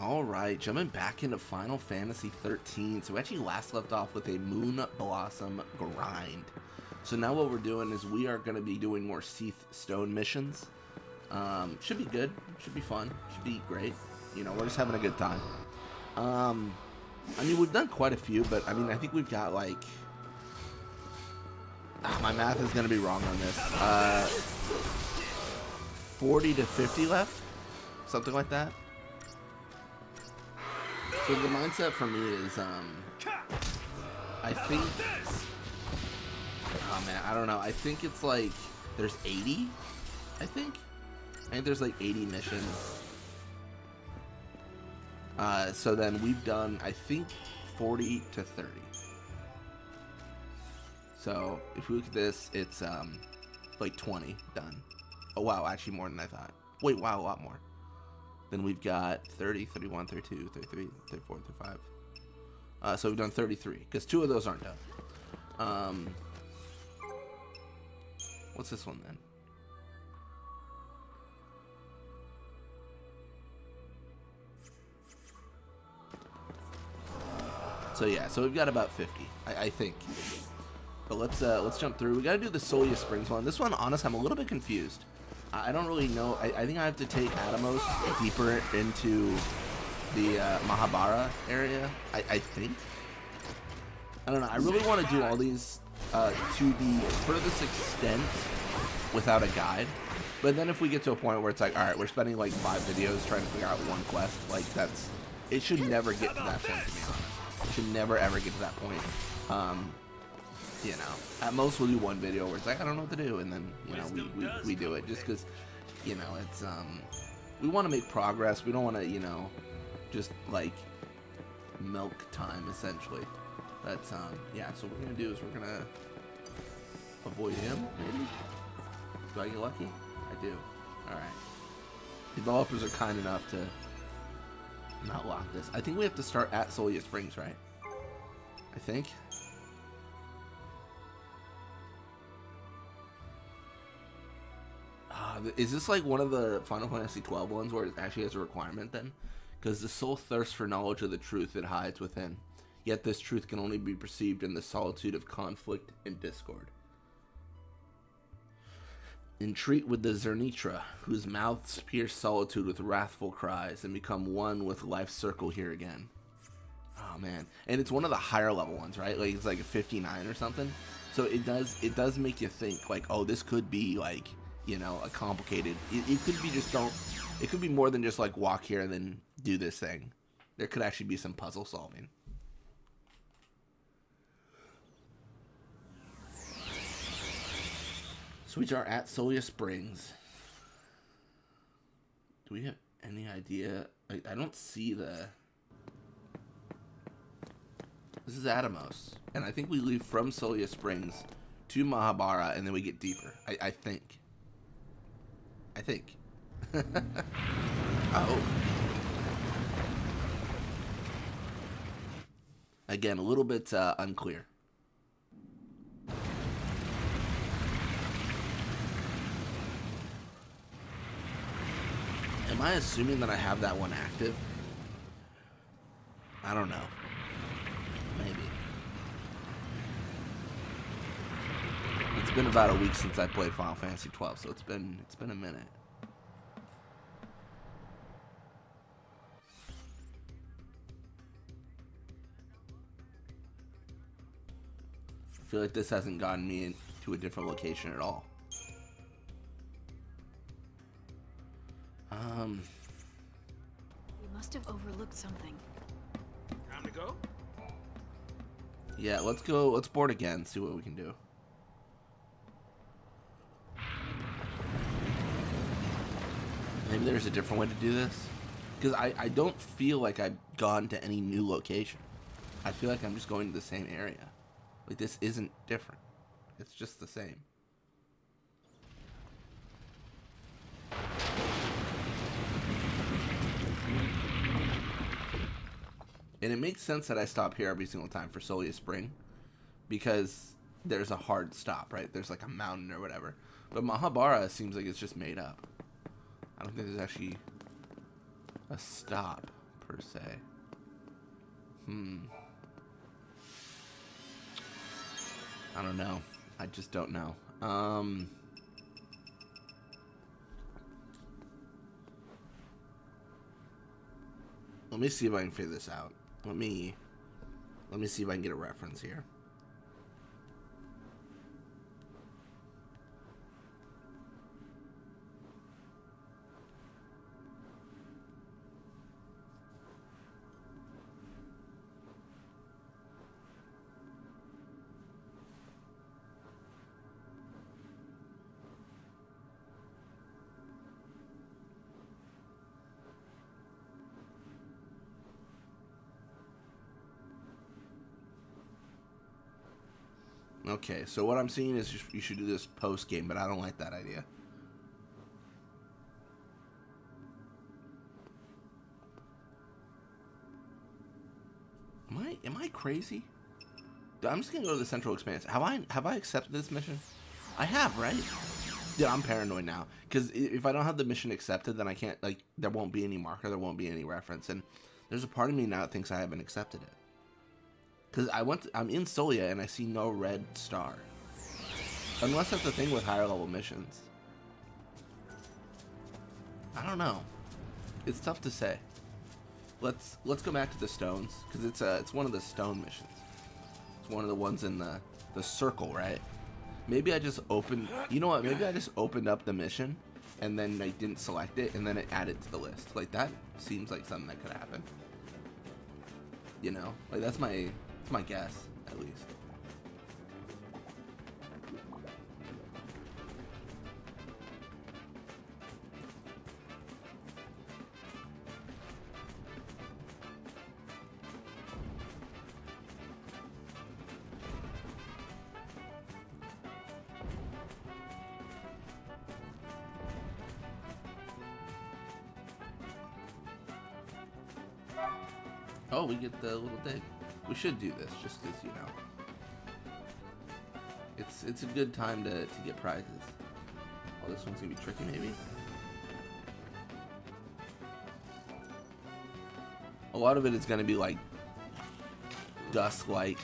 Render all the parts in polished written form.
Alright, jumping back into Final Fantasy XIII. So we actually last left off with a Moon Blossom grind. So now what we're doing is we are going to be doing more Seath Stone missions. Should be good. Should be fun. Should be great. You know, we're just having a good time. I mean, we've done quite a few, but I mean, I think we've got like... my math is going to be wrong on this. 40 to 50 left? Something like that. So the mindset for me is, I think, oh man, I don't know. I think it's like, there's 80, I think there's like 80 missions. So then we've done, I think, 40 to 30. So if we look at this, it's, like 20 done. Oh wow, actually more than I thought. Wait, wow, a lot more. Then we've got 30, 31, 32, 33, 34, 35. So we've done 33, because 2 of those aren't done. What's this one then? So yeah, so we've got about 50, I think. But let's jump through. We got to do the Solia Springs one. This one, honestly, I'm a little bit confused. I don't really know. I think I have to take Atomos deeper into the Mahabara area. I think. I don't know. I really want to do all these to the furthest extent without a guide. But then if we get to a point where it's like, all right, we're spending like 5 videos trying to figure out one quest, like it should never get to that point, to be honest. It should never ever get to that point. You know, at most we'll do one video where it's like, I don't know what to do, and then, you know, we do it just because, you know, it's, we want to make progress. We don't want to, you know, just, like, milk time, essentially. That's, yeah, so what we're going to do is we're going to avoid him, maybe? Do I get lucky? I do. Alright. Developers are kind enough to not lock this. I think we have to start at Solia Springs, right? I think. Is this like one of the Final Fantasy XII ones where it actually has a requirement then? Because the soul thirsts for knowledge of the truth it hides within. Yet this truth can only be perceived in the solitude of conflict and discord. Entreat with the Zernitra, whose mouths pierce solitude with wrathful cries, and become one with life's circle here again. Oh man. And it's one of the higher level ones, right? Like it's like a 59 or something. So it does make you think like, oh, this could be like, you know, a complicated, it could be just it could be more than just like walk here and then do this thing. There could actually be some puzzle solving. So we are at Solia Springs. Do we have any idea? I don't see the... This is Atomos. And I think we leave from Solia Springs to Mahabara and then we get deeper. I think. I think. Oh. Again, a little bit unclear. Am I assuming that I have that one active? I don't know. Maybe. It's been about a week since I played Final Fantasy XII, so it's been a minute. I feel like this hasn't gotten me into a different location at all. We must have overlooked something. Time to go? Yeah, let's go. Let's board again, see what we can do. Maybe there's a different way to do this. Because I don't feel like I've gone to any new location. I feel like I'm just going to the same area. Like, this isn't different. It's just the same. And it makes sense that I stop here every single time for Solia Spring. Because there's a hard stop, right? There's like a mountain or whatever. But Mahabara seems like it's just made up. I don't think there's actually a stop, per se. I don't know. I just don't know. Let me see if I can figure this out. Let me see if I can get a reference here. Okay, so what I'm seeing is you should do this post game, but I don't like that idea. Am I crazy? Dude, I'm just gonna go to the Central Expanse. Have I accepted this mission? I have, right? Dude, I'm paranoid now because if I don't have the mission accepted, then I can't, like, there won't be any marker, there won't be any reference, and there's a part of me now that thinks I haven't accepted it. Because I'm in Solia and I see no red star. Unless that's the thing with higher level missions. I don't know. It's tough to say. Let's go back to the stones, because it's one of the stone missions. It's one of the ones in the circle, right? Maybe I just opened, you know what, maybe I just opened up the mission and then I didn't select it and then it added to the list. Like, that seems like something that could happen. You know? Like, that's my guess, at least. Oh, we get the little dig. We should do this just because, you know, it's a good time to get prizes. Oh, this one's gonna be tricky, maybe. A lot of it is gonna be like dusklight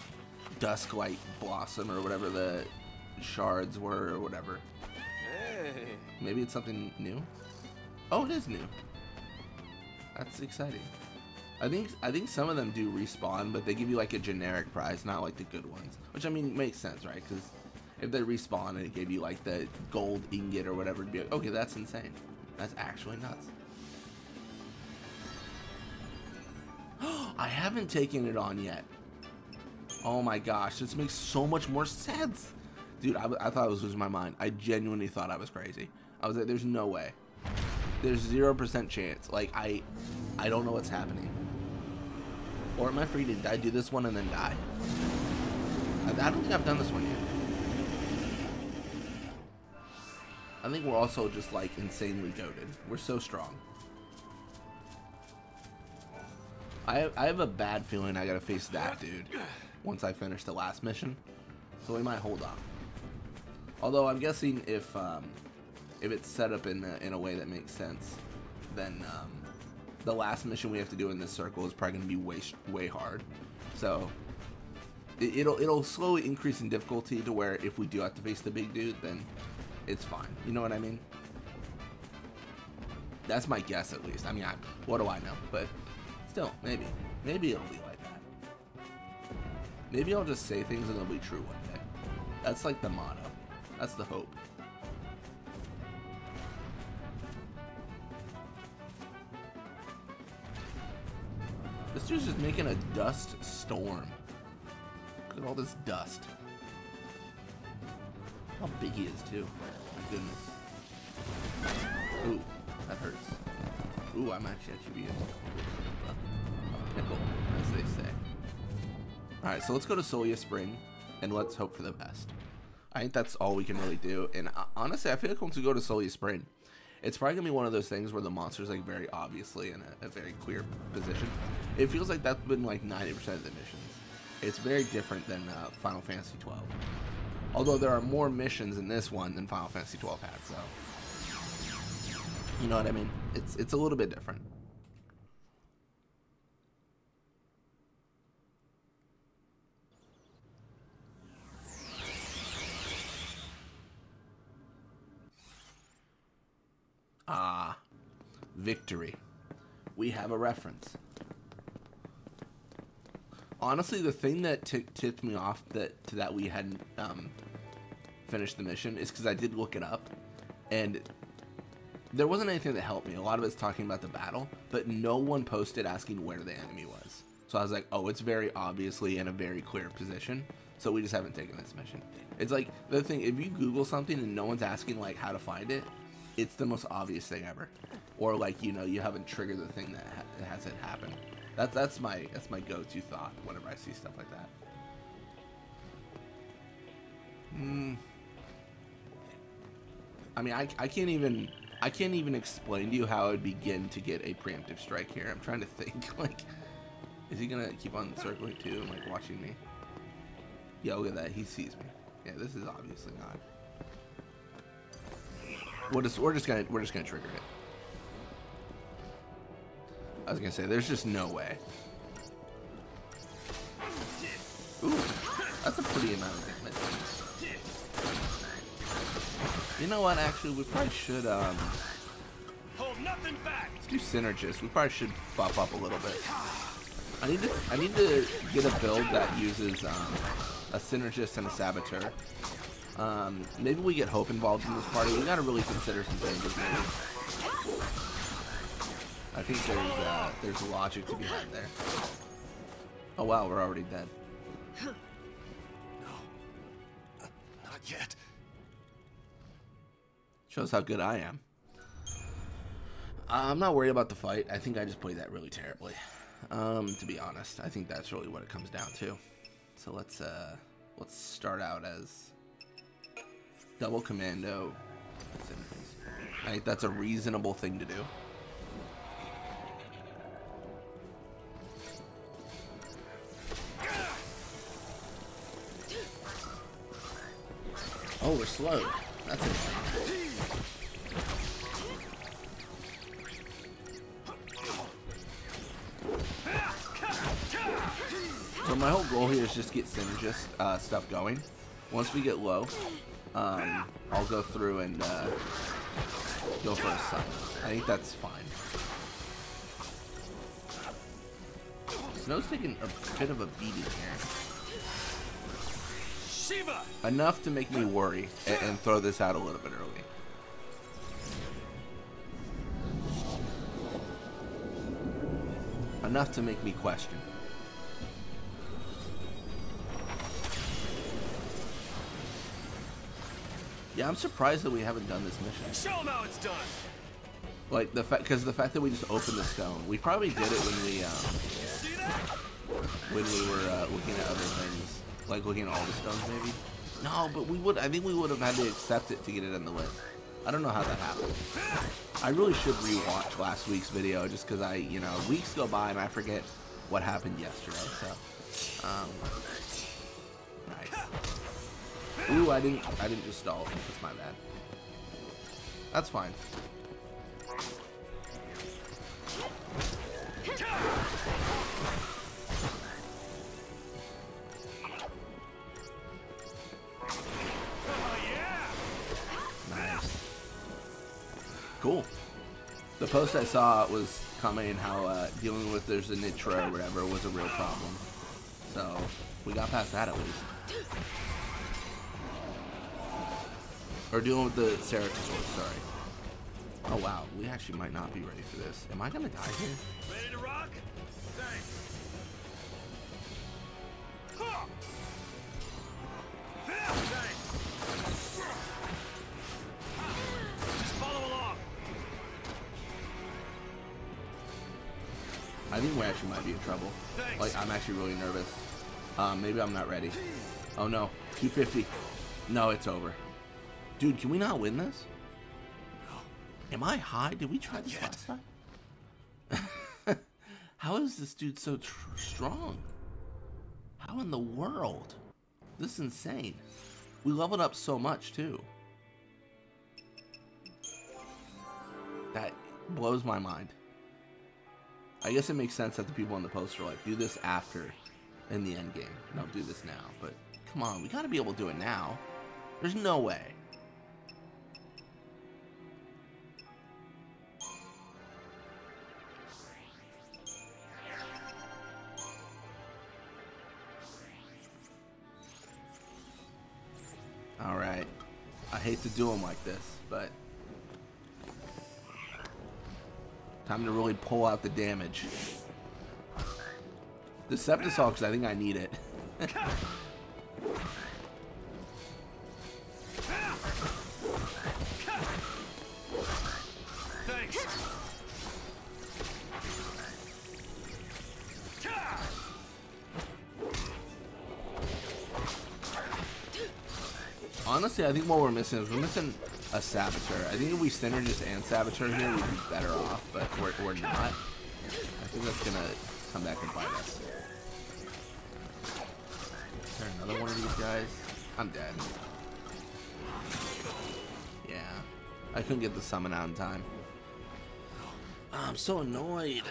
blossom or whatever the shards were or whatever. Hey. Maybe it's something new. Oh, it is new. That's exciting. I think some of them do respawn, but they give you like a generic prize, not like the good ones. Which, I mean, makes sense, right? Because if they respawn and it gave you like the gold ingot or whatever, it'd be like, okay, that's insane. That's actually nuts. I haven't taken it on yet. Oh my gosh, this makes so much more sense. Dude, I thought I was losing my mind. I genuinely thought I was crazy. I was like, there's no way. There's 0% chance. Like, I don't know what's happening. Or am I free to die, do this one and then die? I don't think I've done this one yet. I think we're also just, like, insanely goated. We're so strong. I have a bad feeling I gotta face that dude once I finish the last mission. So we might hold off. Although I'm guessing if it's set up in a way that makes sense, then the last mission we have to do in this circle is probably going to be way hard. So it'll slowly increase in difficulty to where if we do have to face the big dude, then it's fine. You know what I mean? That's my guess, at least. I mean, what do I know? But still, maybe it'll be like that. Maybe I'll just say things and they'll be true one day. That's like the motto. That's the hope. This dude's just making a dust storm. Look at all this dust. How big he is, too. My goodness. Ooh, that hurts. Ooh, I might actually be a pickle, as they say. Alright, so let's go to Solia Spring, and let's hope for the best. I think that's all we can really do, and honestly, I feel like once we go to Solia Spring, it's probably going to be one of those things where the monster's like very obviously in a very clear position. It feels like that's been like 90% of the missions. It's very different than Final Fantasy XII. Although there are more missions in this one than Final Fantasy XII had, so... You know what I mean? It's a little bit different. Victory. We have a reference. Honestly, the thing that tipped me off that we hadn't finished the mission is because I did look it up, and there wasn't anything that helped me. A lot of it's talking about the battle, but no one posted asking where the enemy was. So I was like, oh, it's very obviously in a very clear position, so we just haven't taken this mission. It's like, the thing, if you Google something and no one's asking, like, how to find it, it's the most obvious thing ever. Or, like, you know, you haven't triggered the thing that has it happen. That's my go-to thought whenever I see stuff like that. I mean, I can't even explain to you how I would begin to get a preemptive strike here. I'm trying to think, like, is he gonna keep on circling too and like watching me? Yeah, look at that, he sees me. Yeah, this is obviously not. We're just gonna trigger it. I was gonna say, there's just no way. Ooh, that's a pretty amount of damage. You know what? Actually, we probably should Hold nothing back. let's do synergist. We probably should buff up a little bit. I need to get a build that uses a synergist and a saboteur. Maybe we get Hope involved in this party. We gotta really consider some changes maybe. I think there's logic to be had there. Oh wow, we're already dead. No, not yet. Shows how good I am. I'm not worried about the fight. I think I just played that really terribly. To be honest, I think that's really what it comes down to. So let's start out as double commando. I think that's a reasonable thing to do. Oh, we're slowed. That's interesting. So my whole goal here is just get synergist stuff going. Once we get low, I'll go through and go for a sun. I think that's fine. Snow's taking a bit of a beating here. Shiva! Enough to make me worry and throw this out a little bit early. Enough to make me question. Yeah, I'm surprised that we haven't done this mission. Show them how it's done. Like the fact that we just opened the stone. We probably did it when we were looking at other things, like looking at all the stones maybe. No, but I think we would have had to accept it to get it on the list. I don't know how that happened. I really should rewatch last week's video just because weeks go by and I forget what happened yesterday. So, nice. Ooh, I didn't just stall. That's my bad. That's fine. Nice. Cool. The post I saw was commenting how dealing with there's a Nitra or whatever was a real problem. So we got past that at least. Or dealing with the Ceratosaurus, sorry. Oh wow, we actually might not be ready for this. Am I gonna die here? Ready to rock? Thanks. Huh. Thanks. Just follow along. I think we actually might be in trouble. Thanks. Like, I'm actually really nervous. Maybe I'm not ready. Oh no, 250. No, it's over. Dude, can we not win this? Am I high? Did we try this last time? How is this dude so strong? How in the world? This is insane. We leveled up so much, too. That blows my mind. I guess it makes sense that the people on the post are like, do this after in the end game. Don't do this now. But come on, we gotta be able to do it now. There's no way. I hate to do them like this, but time to really pull out the damage. Decepticol, because I think I need it. Thanks. Honestly, I think what we're missing is we're missing a Saboteur. I think if we Synergist and Saboteur here, we'd be better off, but we're not. I think that's gonna come back and bite us. Is there another one of these guys? I'm dead. Yeah. I couldn't get the summon out in time. Oh, I'm so annoyed.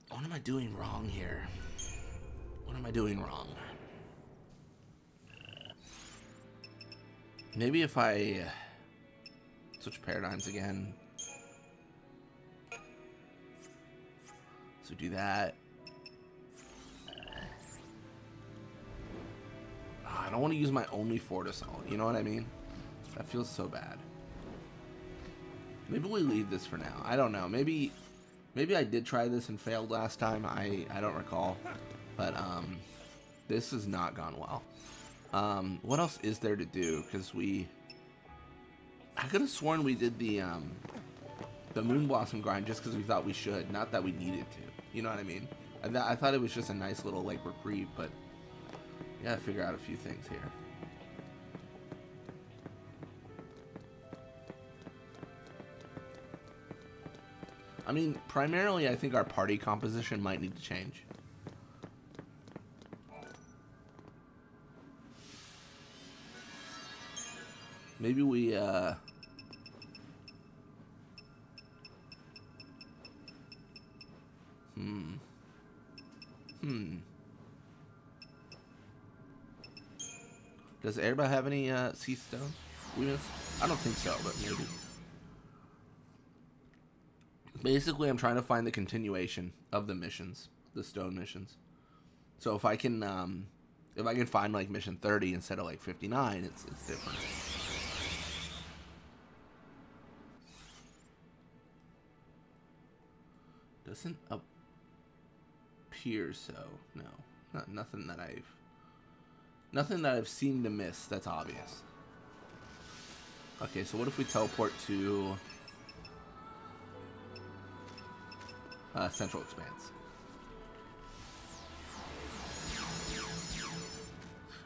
What am I doing wrong here? What am I doing wrong? Maybe if I switch paradigms again. So do that. I don't want to use my only Fort Assault. You know what I mean? That feels so bad. Maybe we leave this for now. I don't know. Maybe I did try this and failed last time. I don't recall. But this has not gone well. What else is there to do? Because I could have sworn we did the Moon Blossom grind just because we thought we should, not that we needed to. You know what I mean? I thought it was just a nice little like reprieve, but we gotta figure out a few things here. I mean, primarily, I think our party composition might need to change. Maybe we, Does Airba have any, sea stones? I don't think so, but maybe. Basically, I'm trying to find the continuation of the missions, the stone missions. So if I can find like mission 30 instead of like 59, it's different. Doesn't appear so. No, nothing that I've seen to miss. That's obvious. Okay, so what if we teleport to Central Expanse?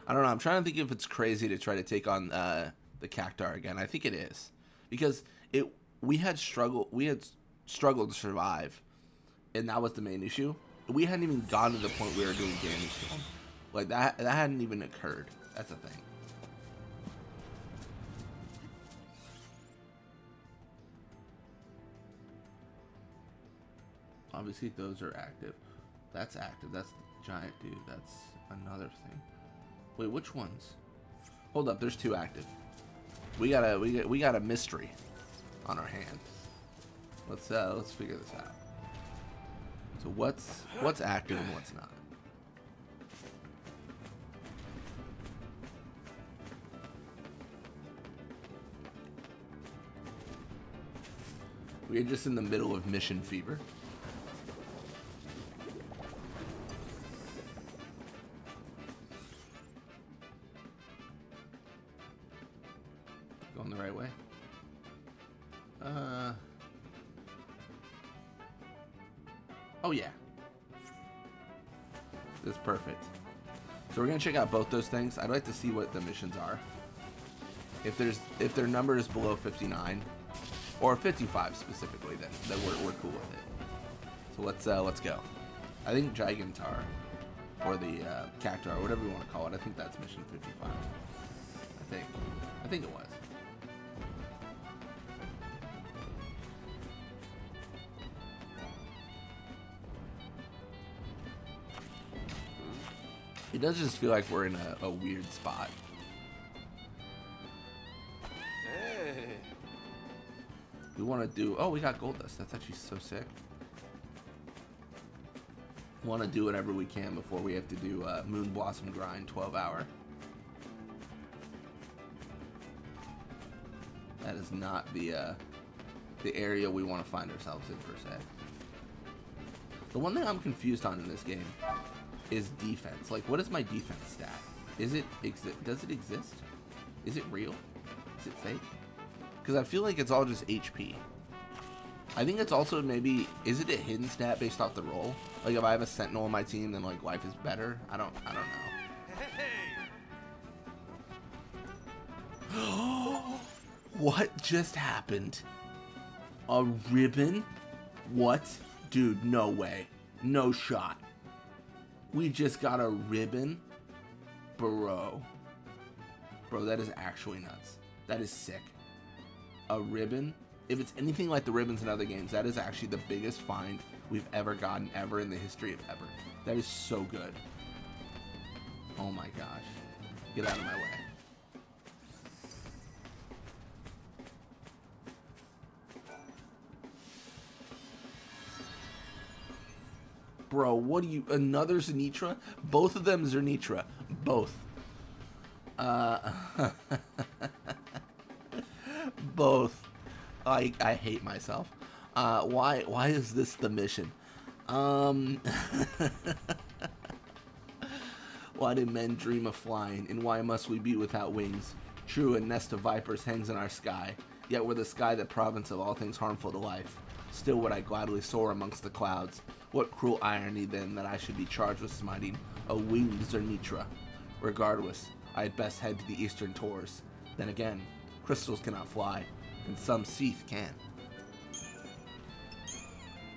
I don't know. I'm trying to think if it's crazy to try to take on the Cactuar again. I think it is, because we had struggled to survive, and that was the main issue. We hadn't even gotten to the point where we were doing damage to them. Like that hadn't even occurred. That's the thing. Obviously, those are active. That's active. That's the giant dude. That's another thing. Wait, which ones? Hold up, there's two active. We got a mystery on our hand. Let's figure this out. So what's active and what's not? We're just in the middle of mission fever. Going the right way? Oh yeah. That's perfect. So we're gonna check out both those things. I'd like to see what the missions are. If their number is below 59 or 55 specifically, then we're cool with it. So let's go. I think Gigantar or the Cactuar, or whatever you want to call it. I think that's mission 55. I think it was. It does just feel like we're in a weird spot. Hey. We want to do... Oh, we got gold dust. That's actually so sick. We want to do whatever we can before we have to do Moon Blossom grind 12 hour. That is not the area we want to find ourselves in, per se. The one thing I'm confused on in this game is defense. Like, what is my defense stat? Does it exist? Is it real? Is it fake? Because I feel like it's all just HP. I think it's also maybe, is it a hidden stat based off the roll? Like, if I have a sentinel on my team, then like life is better. I don't know. What just happened? A ribbon? What? Dude, no way. No shot. We just got a ribbon? Bro. Bro, that is actually nuts. That is sick. A ribbon? If it's anything like the ribbons in other games, that is actually the biggest find we've ever gotten ever in the history of ever. That is so good. Oh my gosh. Get out of my way. Bro, what do you... Another Zenitra? Both of them Zenitra. Both. Both. I hate myself. Why is this the mission? Why do men dream of flying, and why must we be without wings? True, a nest of vipers hangs in our sky, yet we're the sky, the province of all things harmful to life. Still would I gladly soar amongst the clouds. What cruel irony, then, that I should be charged with smiting a winged Zenitra. Regardless, I had best head to the eastern tors. Then again, crystals cannot fly, and some Seath can.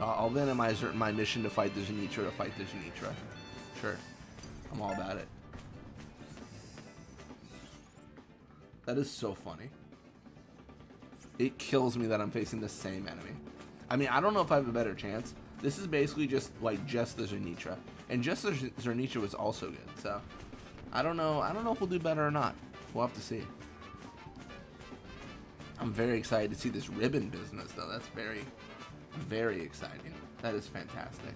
I'll then my mission to fight the Zenitra, Sure. I'm all about it. That is so funny. It kills me that I'm facing the same enemy. I mean, I don't know if I have a better chance. This is basically just the Zenitra. And just the Zenitra was also good, so I don't know if we'll do better or not. We'll have to see. I'm very excited to see this ribbon business, though. That's very, very exciting. That is fantastic.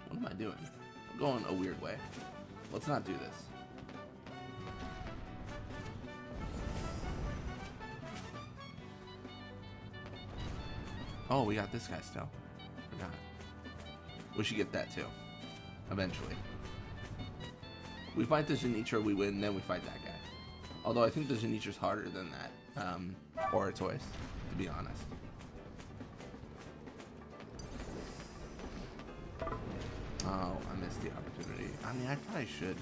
What am I doing? I'm going a weird way. Let's not do this. Oh, we got this guy still. Forgot. We should get that too. Eventually. We fight the Zenitra, we win, then we fight that guy. Although I think the Zenitra's harder than that. Oratois, to be honest. Oh, I missed the opportunity. I mean, I probably should.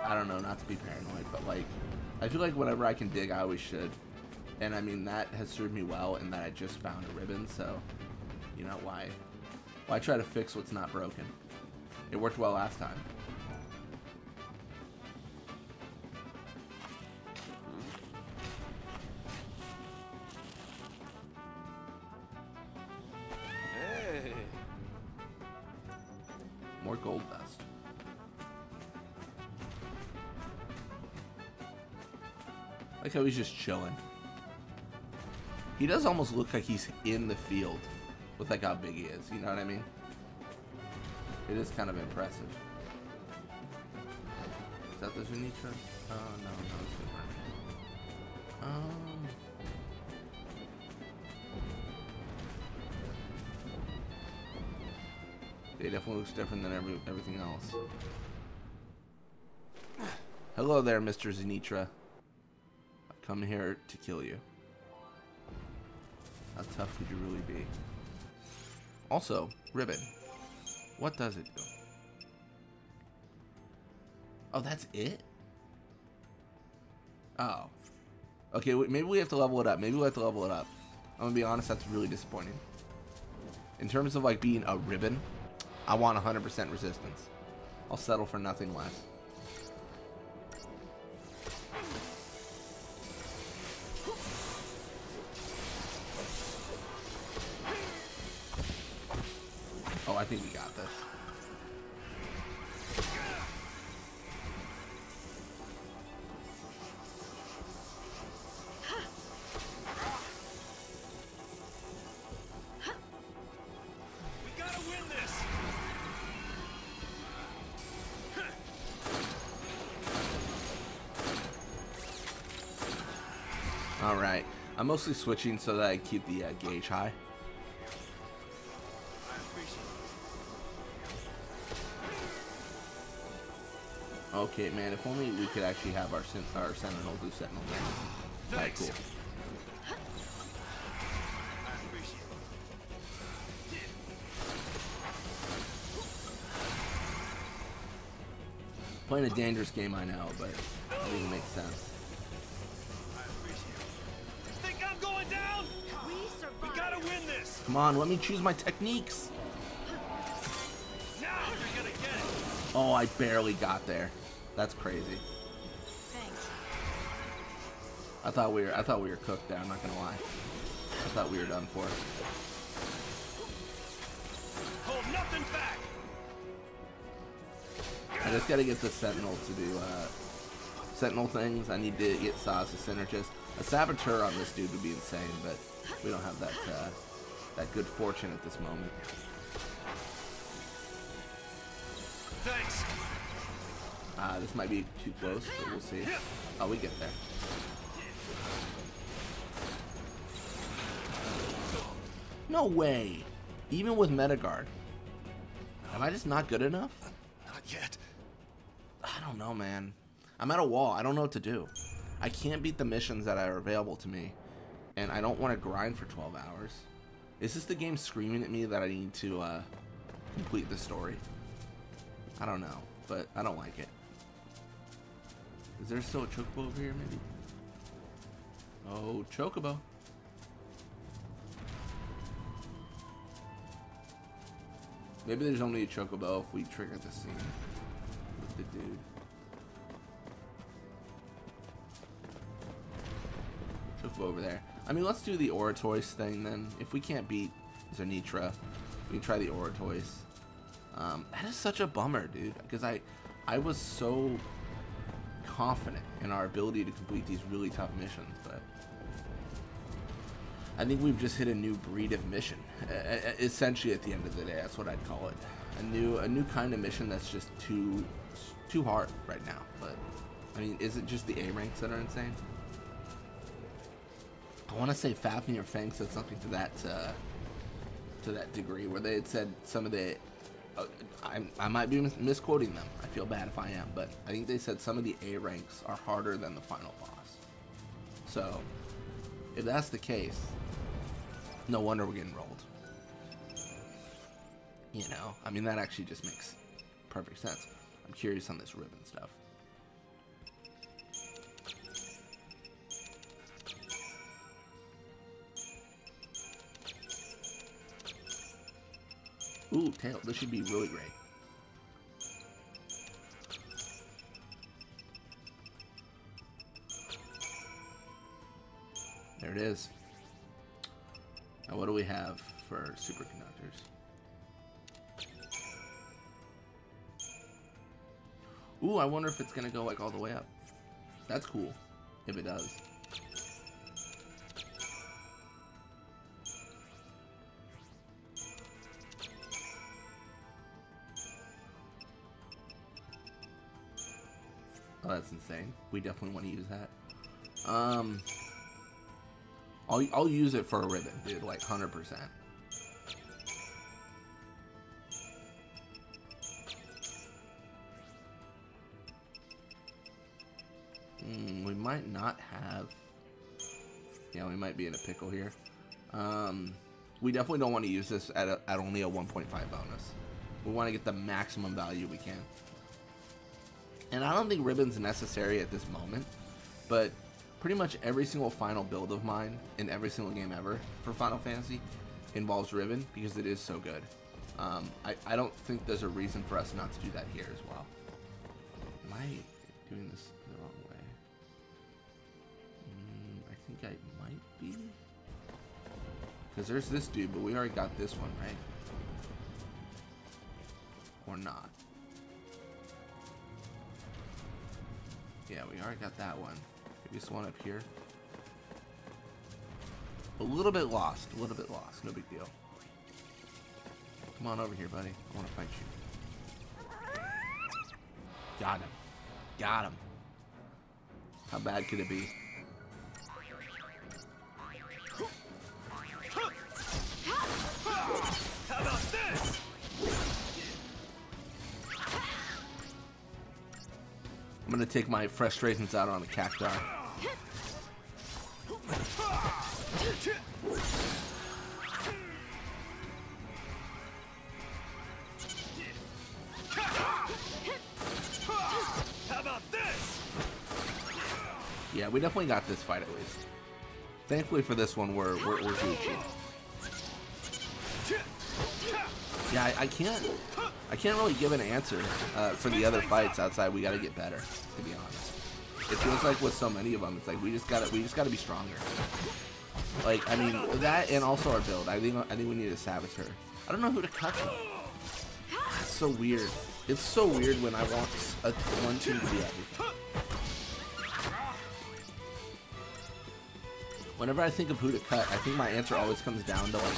I don't know, not to be paranoid, but like, I feel like whenever I can dig, I always should. And I mean, that has served me well in that I just found a ribbon, so, you know, why try to fix what's not broken? It worked well last time. Hey. More gold dust. Like how he's just chilling. He does almost look like he's in the field with like how big he is, you know what I mean? It is kind of impressive. Is that the Zenitra? Oh, no, it's different. It definitely looks different than everything else. Hello there, Mr. Zenitra. I've come here to kill you. How tough could you really be? Also, ribbon. What does it do? Oh, that's it? Oh. Okay, maybe we have to level it up. I'm gonna be honest, that's really disappointing. In terms of like being a ribbon, I want 100% resistance. I'll settle for nothing less. Oh, I think we got this. Alright. I'm mostly switching so that I keep the gauge high. Okay, man, if only we could actually have our Sentinel do Sentinel damage. Alright, cool. Playing a dangerous game, I know, but it doesn't make sense. Think I'm going down? We gotta win this. Come on, let me choose my techniques. Now you're gonna get it. Oh, I barely got there. That's crazy. Thanks. I thought we were cooked there. I'm not gonna lie. I thought we were done for. Hold nothing back. I just gotta get the Sentinel to do Sentinel things. I need to get Saz a Synergist. A Saboteur on this dude would be insane, but we don't have that that good fortune at this moment. Thanks. This might be too close, but we'll see. Oh, we get there. No way! Even with Metagard. Am I just not good enough? Not yet. I don't know, man. I'm at a wall. I don't know what to do. I can't beat the missions that are available to me, and I don't want to grind for 12 hours. Is this the game screaming at me that I need to complete the story? I don't know, but I don't like it. Is there still a Chocobo over here, maybe? Oh, Chocobo. Maybe there's only a Chocobo if we trigger the scene with the dude. Chocobo over there. I mean, let's do the Oratoise thing then. If we can't beat Zanitra, we can try the Oratoise. That is such a bummer, dude, because I was so confident in our ability to complete these really tough missions, but I think we've just hit a new breed of mission. Essentially, at the end of the day, that's what I'd call it. A new kind of mission that's just too hard right now. But I mean, is it just the A ranks that are insane? I want to say Fafnir Fang said something to that degree, where they had said some of the. I might be misquoting them. I feel bad if I am, but I think they said some of the A ranks are harder than the final boss. So, if that's the case, no wonder we're getting rolled. You know, I mean, that actually just makes perfect sense. I'm curious on this ribbon stuff. Ooh, tail. This should be really great. There it is. Now, what do we have for superconductors? Ooh, I wonder if it's gonna go like all the way up. That's cool, if it does. Oh, that's insane. We definitely want to use that. I'll use it for a ribbon, dude, like 100%. We might not have. Yeah, we might be in a pickle here. We definitely don't want to use this at only a 1.5 bonus. We want to get the maximum value we can. And I don't think ribbon's necessary at this moment, but pretty much every single final build of mine in every single game ever for Final Fantasy involves ribbon because it is so good. I don't think there's a reason for us not to do that here as well. Am I doing this the wrong way? I think I might be. Because there's this dude, but we already got this one, right? Or not. Yeah, we already got that one. Maybe this one up here. A little bit lost. A little bit lost. No big deal. Come on over here, buddy. I want to fight you. Got him. Got him. How bad could it be? I'm gonna take my frustrations out on a cacti. How about this? Yeah, we definitely got this fight at least. Thankfully for this one, we're Gucci. Yeah, I can't really give an answer for the other fights outside. We got to get better, to be honest. It feels like with so many of them, it's like we just gotta be stronger. Like, I mean, that and also our build. I think we need to savage her. I don't know who to cut though. It's so weird. It's so weird when I want one team to be everything. Whenever I think of who to cut, I think my answer always comes down to like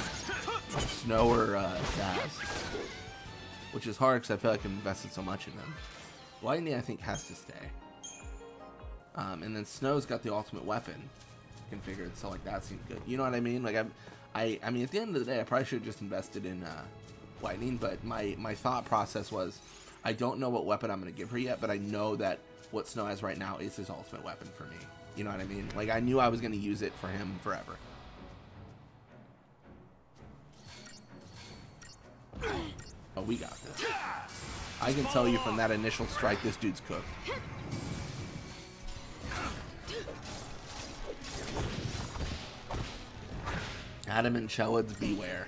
Snow or Zaz, which is hard because I feel like I've invested so much in them. Lightning, I think, has to stay, and then Snow's got the ultimate weapon configured, so like that seems good. You know what I mean? Like I mean, at the end of the day, I probably should have just invested in Lightning, but my thought process was, I don't know what weapon I'm going to give her yet, but I know that what Snow has right now is his ultimate weapon for me. You know what I mean? Like, I knew I was going to use it for him forever. Oh, we got this. I can tell you from that initial strike, this dude's cooked. Adam and Chelids, beware.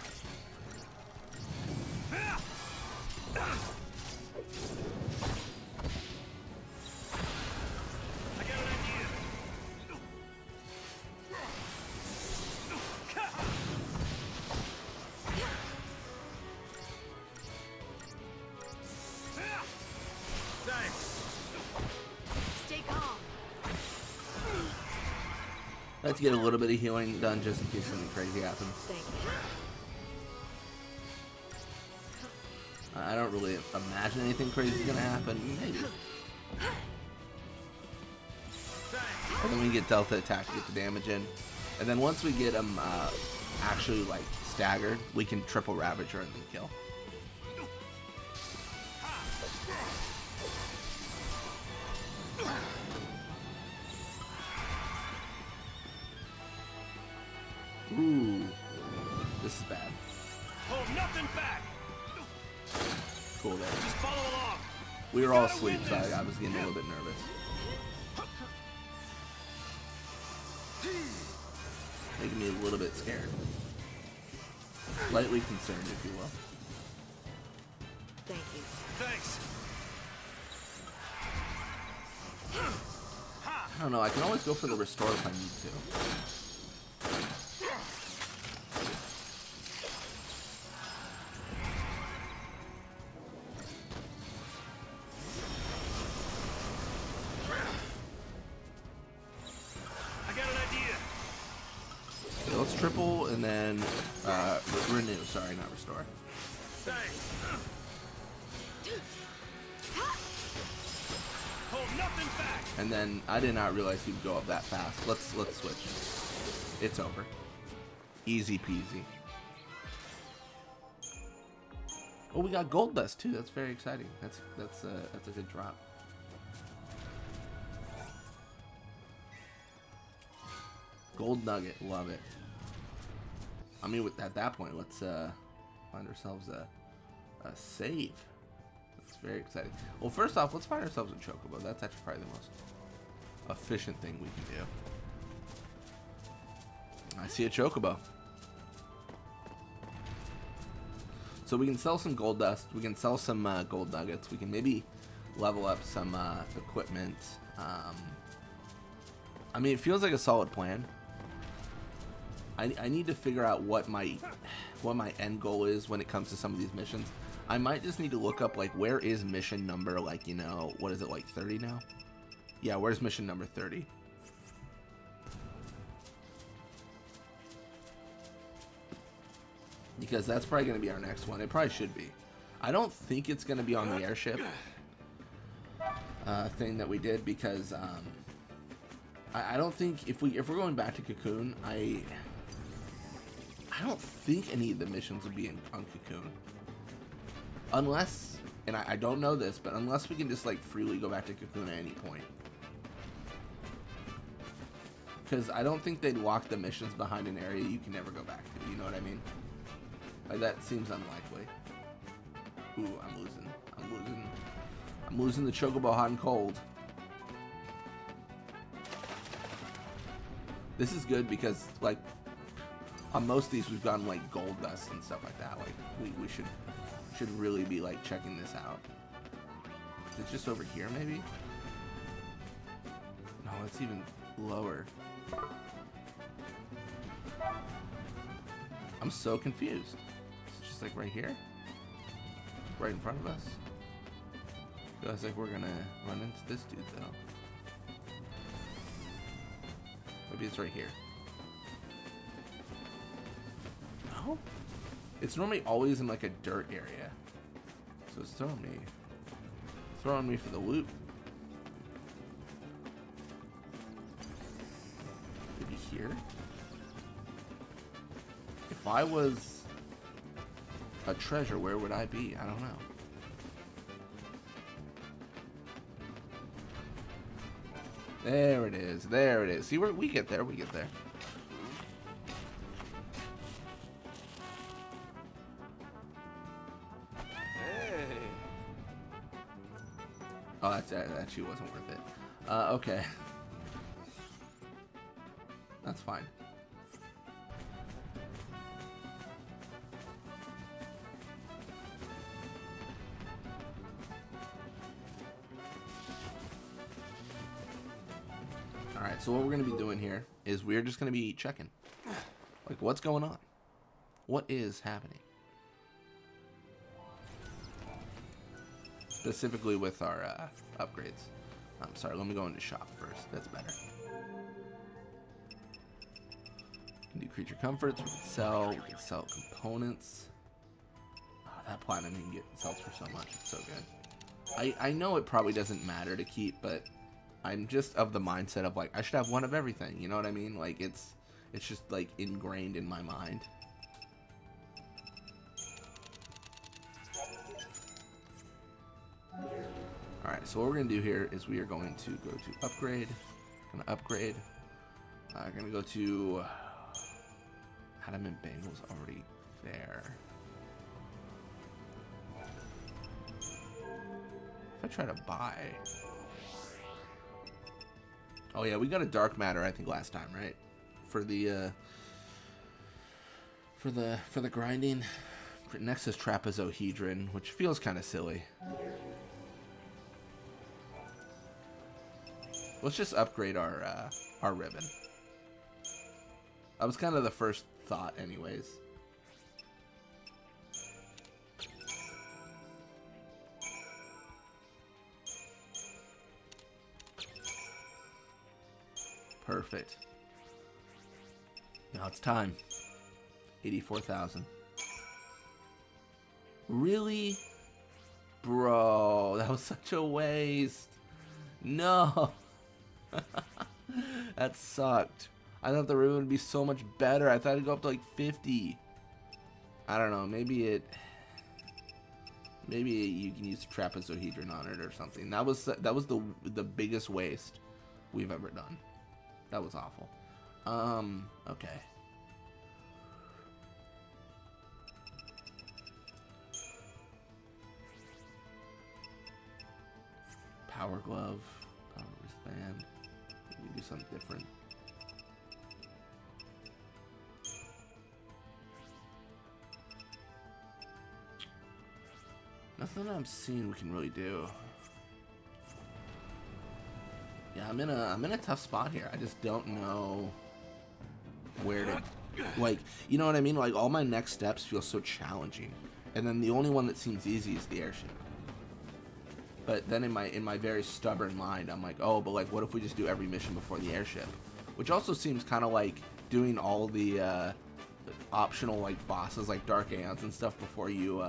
Let's get a little bit of healing done just in case something crazy happens. I don't really imagine anything crazy is gonna happen. Maybe. And then we get Delta attack to get the damage in. And then once we get them actually like staggered, we can triple Ravager and then kill. Ooh, this is bad. Hold nothing back. Cool there. Just follow along. We were all asleep, so I was getting a little bit nervous. Making me a little bit scared. Slightly concerned, if you will. Thank you. Thanks. I don't know, I can always go for the restore if I need to. Triple and then renew. Sorry, not restore. Hold nothing back. And then I did not realize he'd go up that fast. Let's switch. It's over. Easy peasy. Oh, we got gold dust too. That's very exciting. That's a good drop. Gold nugget, love it. I mean, at that point, let's find ourselves a save. That's very exciting. Well, first off, let's find ourselves a Chocobo. That's actually probably the most efficient thing we can do. I see a Chocobo. So we can sell some gold dust. We can sell some gold nuggets. We can maybe level up some equipment. I mean, it feels like a solid plan. I need to figure out what my end goal is when it comes to some of these missions. I might just need to look up, like, where is mission number, like, you know, what is it, like 30 now? Yeah, where's mission number 30? Because that's probably going to be our next one. It probably should be. I don't think it's going to be on the airship thing that we did, because I don't think if we're going back to Cocoon, I don't think any of the missions would be on Cocoon, unless and I don't know this, but unless we can just like freely go back to Cocoon at any point. Because I don't think they'd lock the missions behind an area you can never go back to, you know what I mean? Like, that seems unlikely. Ooh, I'm losing the Chocobo hot and cold. This is good because, like, on most of these we've gotten, like, gold dust and stuff like that. Like, we should really be, like, checking this out. Is it just over here, maybe? No, it's even lower. I'm so confused. It's just like right here, right in front of us. Feels like we're gonna run into this dude though. Maybe it's right here. No, it's normally always in like a dirt area, so it's throwing me for the loop. Here. If I was a treasure, where would I be? I don't know. There it is. There it is. See, we get there. We get there. Hey. Oh, that actually wasn't worth it. Okay. That's fine. Alright, so what we're going to be doing here is we're just going to be checking. Like, what's going on? What is happening? Specifically with our upgrades. I'm sorry, let me go into shop first. That's better. Do creature comforts, we can sell components. Oh, that platinum you can get sells for so much, it's so good. I know it probably doesn't matter to keep, but I'm just of the mindset of like I should have one of everything, you know what I mean? Like it's just like ingrained in my mind. Alright, so what we're gonna do here is we are going to go to upgrade. Gonna go to Adamant Bangle's already there. If I try to buy... Oh yeah, we got a dark matter I think last time, right? For the grinding. Next is trapezohedron, which feels kind of silly. Let's just upgrade our ribbon. That was kind of the first thought anyways. Perfect. Now it's time. 84,000. Really? Bro, that was such a waste. No. That sucked. I thought the ribbon would be so much better. I thought it'd go up to like 50. I don't know. Maybe you can use trapezohedron on it or something. That was the biggest waste we've ever done. That was awful. Okay. Power glove, power wristband. Maybe do something different. Nothing I'm seeing we can really do. Yeah, I'm in a tough spot here. I just don't know where to, like, you know what I mean? Like, all my next steps feel so challenging, and then the only one that seems easy is the airship. But then in my very stubborn mind, I'm like, oh, but like, what if we just do every mission before the airship? Which also seems kind of like doing all the optional like bosses like Dark Aeons and stuff before you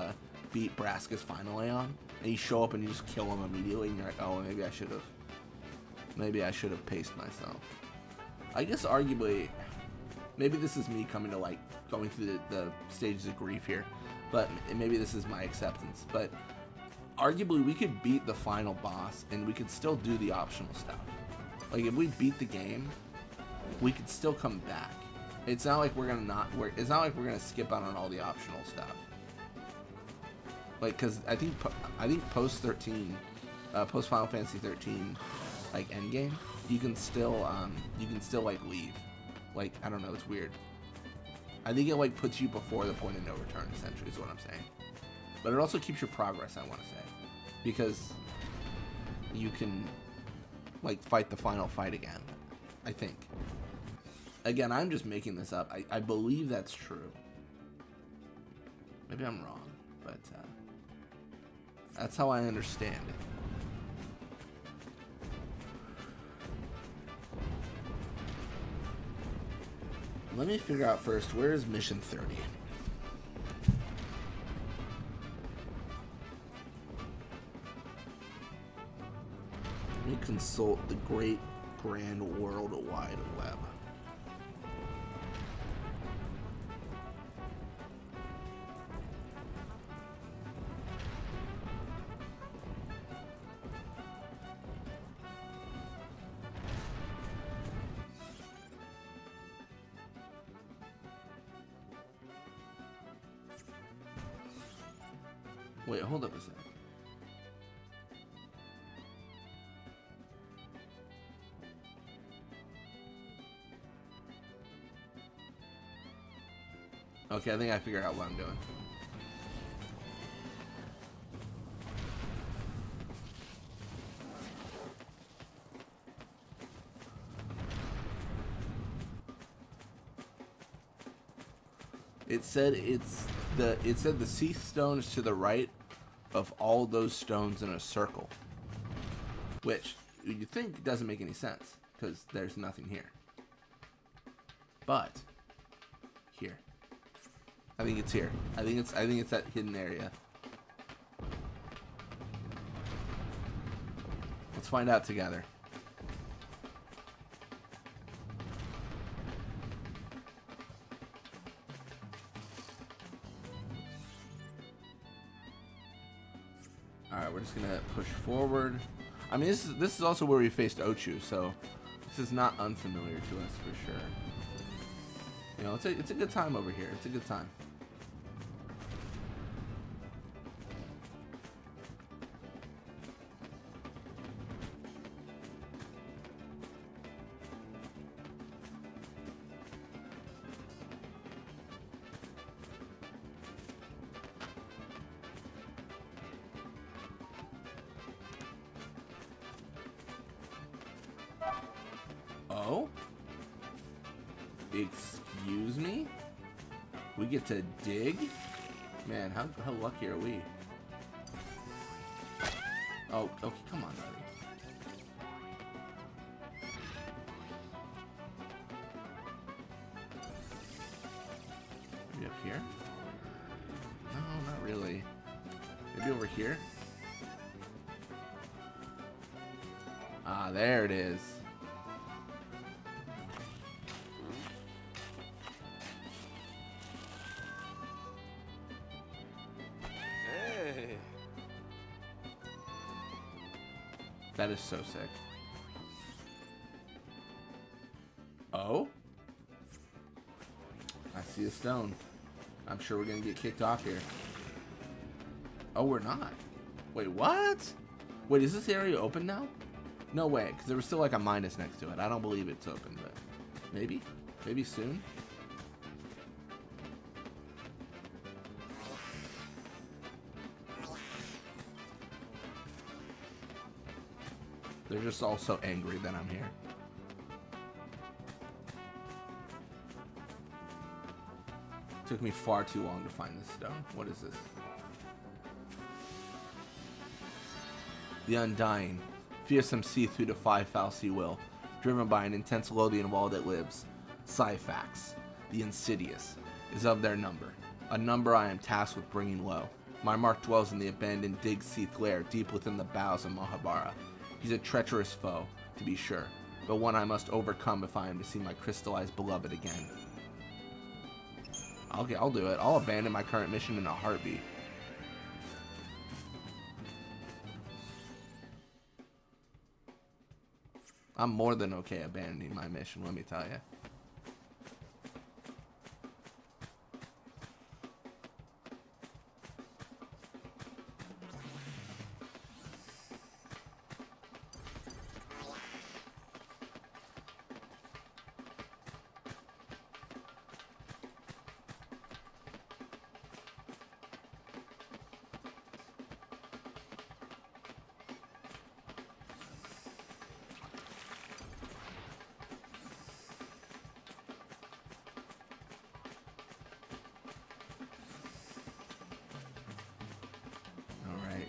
beat Braska's final Aeon, and you show up and you just kill him immediately, and you're like, oh, maybe I should have paced myself. I guess arguably, maybe this is me coming to like going through the stages of grief here, but maybe this is my acceptance. But arguably we could beat the final boss and we could still do the optional stuff. Like if we beat the game, we could still come back. It's not like we're gonna skip out on all the optional stuff. Like, cause I think post 13, post Final Fantasy 13, like endgame, you can still like leave. Like, I don't know, it's weird. I think it like puts you before the point of no return, essentially, is what I'm saying. But it also keeps your progress, I want to say, because you can like fight the final fight again, I think. Again, I'm just making this up. I believe that's true. Maybe I'm wrong, but that's how I understand it. Let me figure out first, where is mission 30? Let me consult the great grand world wide web. Wait, hold up a sec. Okay, I think I figured out what I'm doing. It said the Seath stone is to the right of all those stones in a circle, which you think doesn't make any sense because there's nothing here. But here, I think it's here. I think it's that hidden area. Let's find out together. Alright, we're just gonna push forward. I mean, this is also where we faced Ochu, so this is not unfamiliar to us for sure. You know, it's a good time over here. It's a good time. Oh? Excuse me? We get to dig? Man, how lucky are we? Oh, okay, come on, buddy. Maybe up here? No, not really. Maybe over here? Ah, there it is. That is so sick. Oh? I see a stone. I'm sure we're gonna get kicked off here. Oh, we're not. Wait, what? Wait, is this area open now? No way, because there was still like a minus next to it. I don't believe it's open, but maybe? Maybe soon? They're just all so angry that I'm here. Took me far too long to find this stone. What is this? The Undying. Fearsome Seath who defy falsy will. Driven by an intense loathing of all that lives. Syphax The Insidious is of their number. A number I am tasked with bringing low. My mark dwells in the abandoned Dig Seath lair deep within the bowels of Mahabara. He's a treacherous foe, to be sure, but one I must overcome if I am to see my crystallized beloved again. Okay, I'll do it. I'll abandon my current mission in a heartbeat. I'm more than okay abandoning my mission, let me tell you.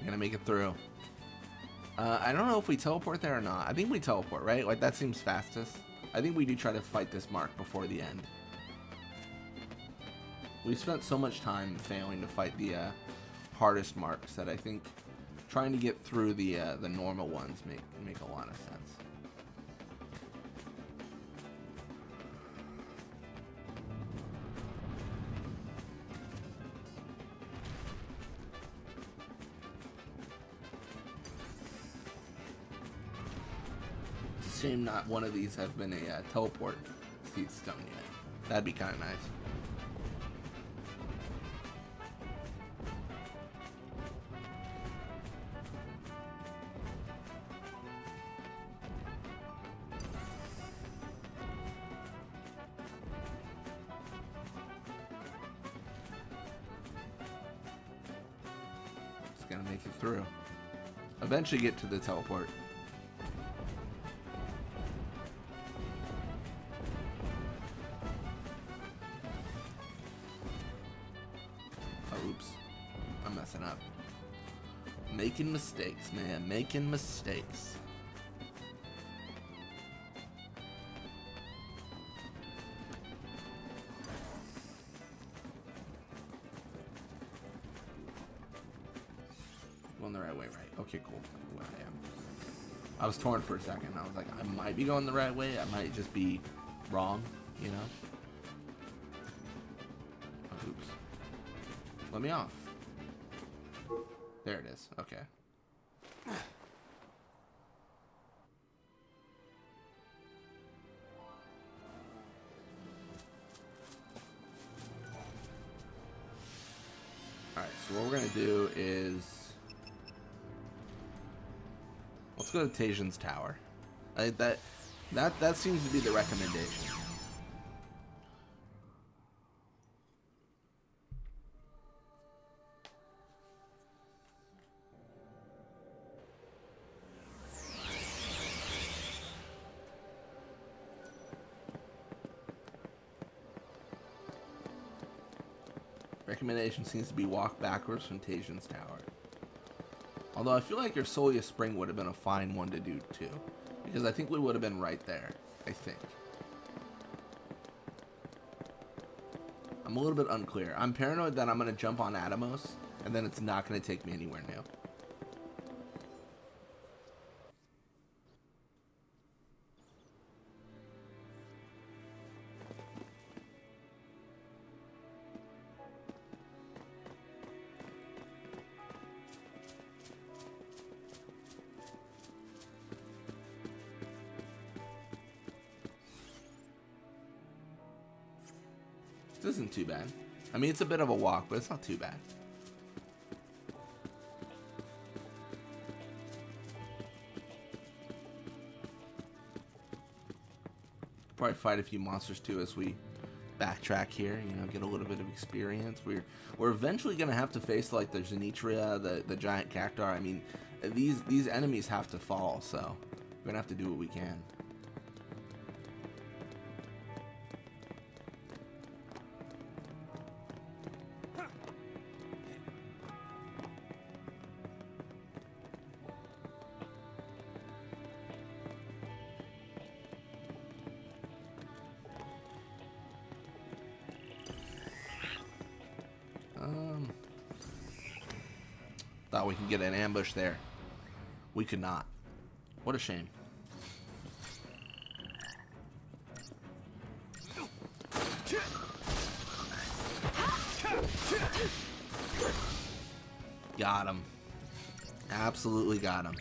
Gonna make it through. I don't know if we teleport there or not. I think we teleport, right? Like, that seems fastest. I think we do try to fight this mark before the end. We've spent so much time failing to fight the hardest marks that I think trying to get through the normal ones make a lot of sense. Shame not one of these have been a teleport seed stone yet. That'd be kind of nice. Just gonna make it through. Eventually get to the teleport. Up. Making mistakes, man. Making mistakes. Going the right way, right? Okay, cool. Well, I am. I was torn for a second. I was like, I might be going the right way. I might just be wrong, you know? Oh, oops. Let me off. There it is. Okay. Alright, so what we're going to do is... let's go to Tajan's Tower. That seems to be the recommendation. Recommendation seems to be walk backwards from Tajan's Tower. Although I feel like your Solia Spring would have been a fine one to do too. Because I think we would have been right there. I think. I'm a little bit unclear. I'm paranoid that I'm going to jump on Atomos and then it's not going to take me anywhere new. This isn't too bad. I mean, it's a bit of a walk, but it's not too bad. Probably fight a few monsters too as we backtrack here. You know, get a little bit of experience. We're eventually gonna have to face like the Zenitria, the giant cacti. I mean, these enemies have to fall, so we're gonna have to do what we can. Thought we could get an ambush there. We could not. What a shame. Got him. Absolutely got him.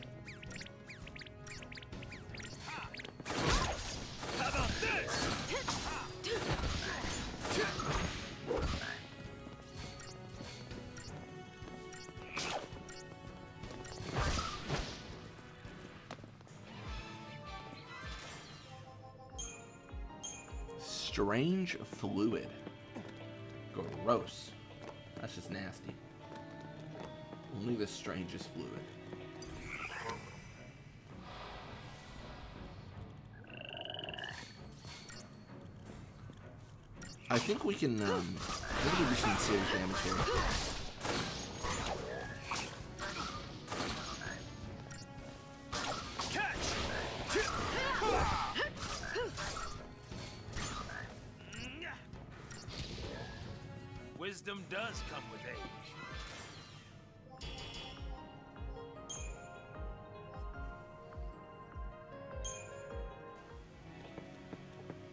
Strange fluid. Gross. That's just nasty. Only the strangest fluid. I think we can, I think we do some serious damage here. Wisdom does come with age.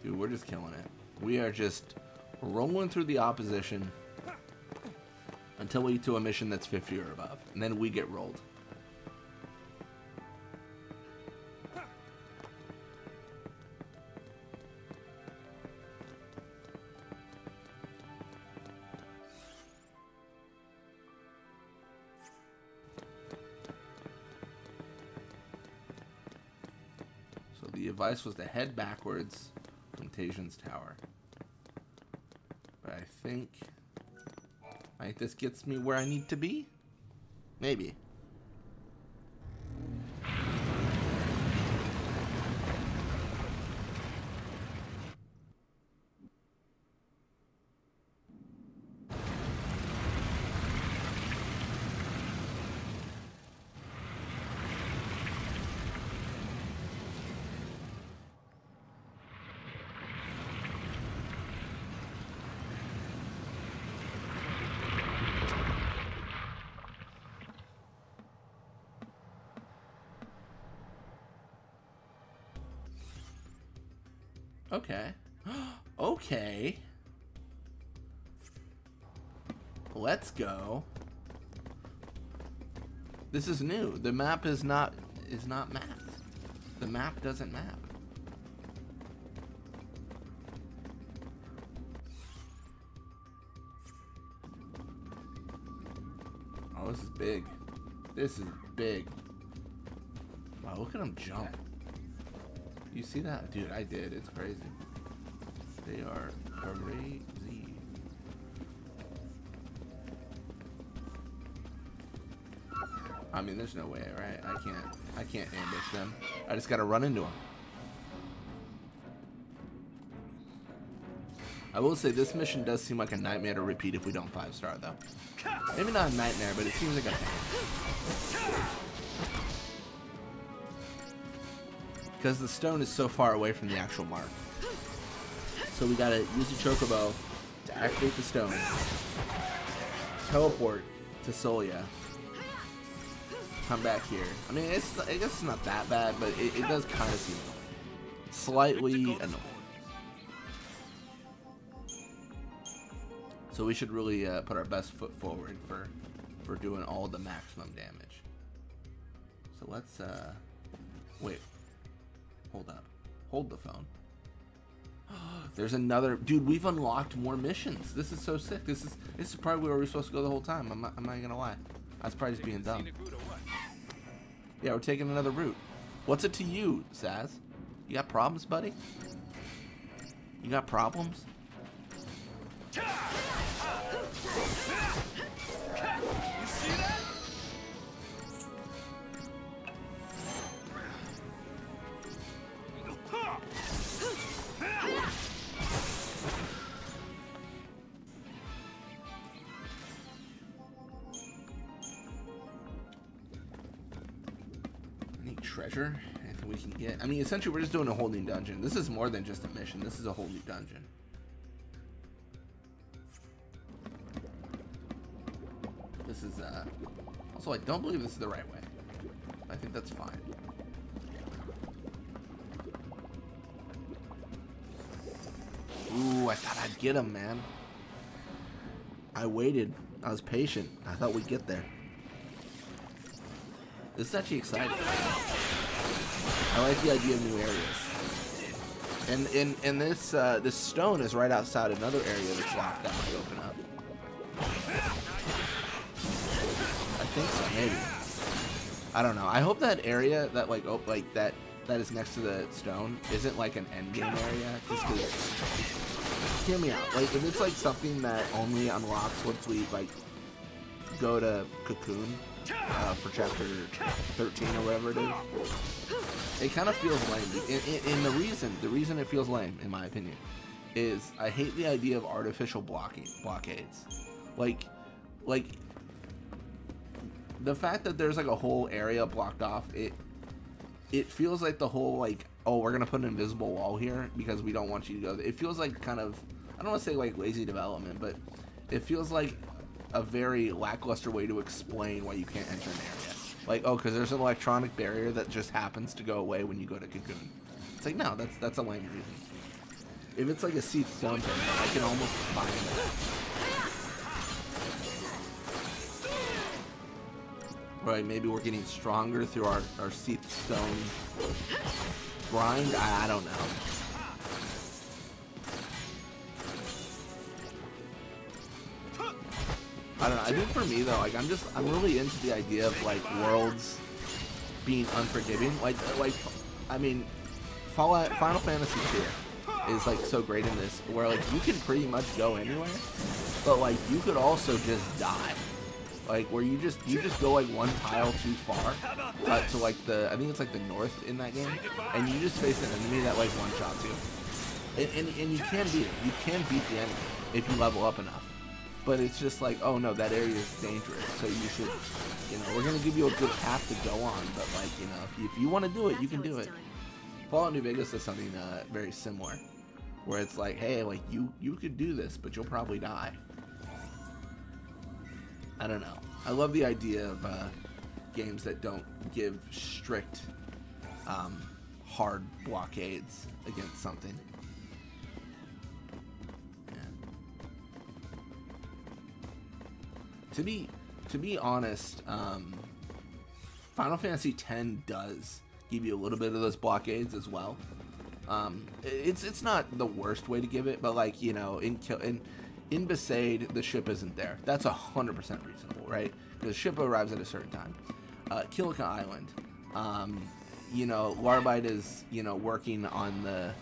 Dude, we're just killing it. We are just rolling through the opposition until we get to a mission that's 50 or above, and then we get rolled. So the advice was to head backwards from Tasion's tower. But I think this gets me where I need to be? Maybe. Okay. Okay. Let's go. This is new. The map is not mapped. The map doesn't map. Oh, this is big. This is big. Wow, look at him jump. You see that? Dude, I did. It's crazy. They are crazy. I mean, there's no way, right? I can't ambush them. I just gotta run into them. I will say this mission does seem like a nightmare to repeat if we don't 5-star though. Maybe not a nightmare, but it seems like a pain. Because the stone is so far away from the actual mark. So we gotta use the chocobo to activate the stone, teleport to Solia, come back here. I mean, I guess it's not that bad, but it does kind of seem slightly annoying. So we should really put our best foot forward for doing all the maximum damage. So let's wait. Hold up. Hold the phone. There's another dude. We've unlocked more missions. This is so sick. This is probably where we're supposed to go the whole time. I'm not gonna lie. I was probably just being dumb. Yeah, we're taking another route. What's it to you, Saz? You got problems, buddy? You got problems? You see that? Any treasure? Anything we can get? I mean, essentially, we're just doing a whole new dungeon. This is more than just a mission. This is a whole new dungeon. This is, also, I don't believe this is the right way. I think that's fine. Ooh, I thought I'd get him, man. I waited. I was patient. I thought we'd get there. This is actually exciting. I like the idea of new areas. And this this stone is right outside another area that's locked down to open up. I think so, maybe. I don't know. I hope that area, that like that that is next to the stone isn't like an end game area, just because, hear me out, like if it's like something that only unlocks once we like go to Cocoon for chapter 13 or whatever it is, it kind of feels lame. And the reason it feels lame, in my opinion, is I hate the idea of artificial blockades. Like the fact that there's like a whole area blocked off, it feels like the whole like, oh, we're gonna put an invisible wall here because we don't want you to go. It feels like kind of, I don't want to say like lazy development, but it feels like a very lackluster way to explain why you can't enter an area. Like, oh, because there's an electronic barrier that just happens to go away when you go to Cocoon. It's like, no, that's a lame reason. If it's like a XIII stone thing, I can almost find it. Right, maybe we're getting stronger through our XIII stone grind. I don't know. I don't know. I think for me though, like I'm really into the idea of like worlds being unforgiving. Like I mean, Final Fantasy II is like so great in this, where like you can pretty much go anywhere, but like you could also just die. Like where you just go like one tile too far to like I think it's like the north in that game, and you just face an enemy that like one shots you, and you can beat it. You can beat the enemy if you level up enough. But it's just like, oh no, that area is dangerous, so you should, you know, we're gonna give you a good path to go on, but like, you know, if you want to do it, you can do it. Fallout New Vegas does something very similar, where it's like, hey, like you could do this, but you'll probably die. I don't know. I love the idea of games that don't give strict, hard blockades against something. To be honest, Final Fantasy X does give you a little bit of those blockades as well. It's not the worst way to give it, but like, you know, in Besaid, the ship isn't there. That's 100% reasonable, right? Because the ship arrives at a certain time. Kilika Island, you know, Larbite is, you know, working on the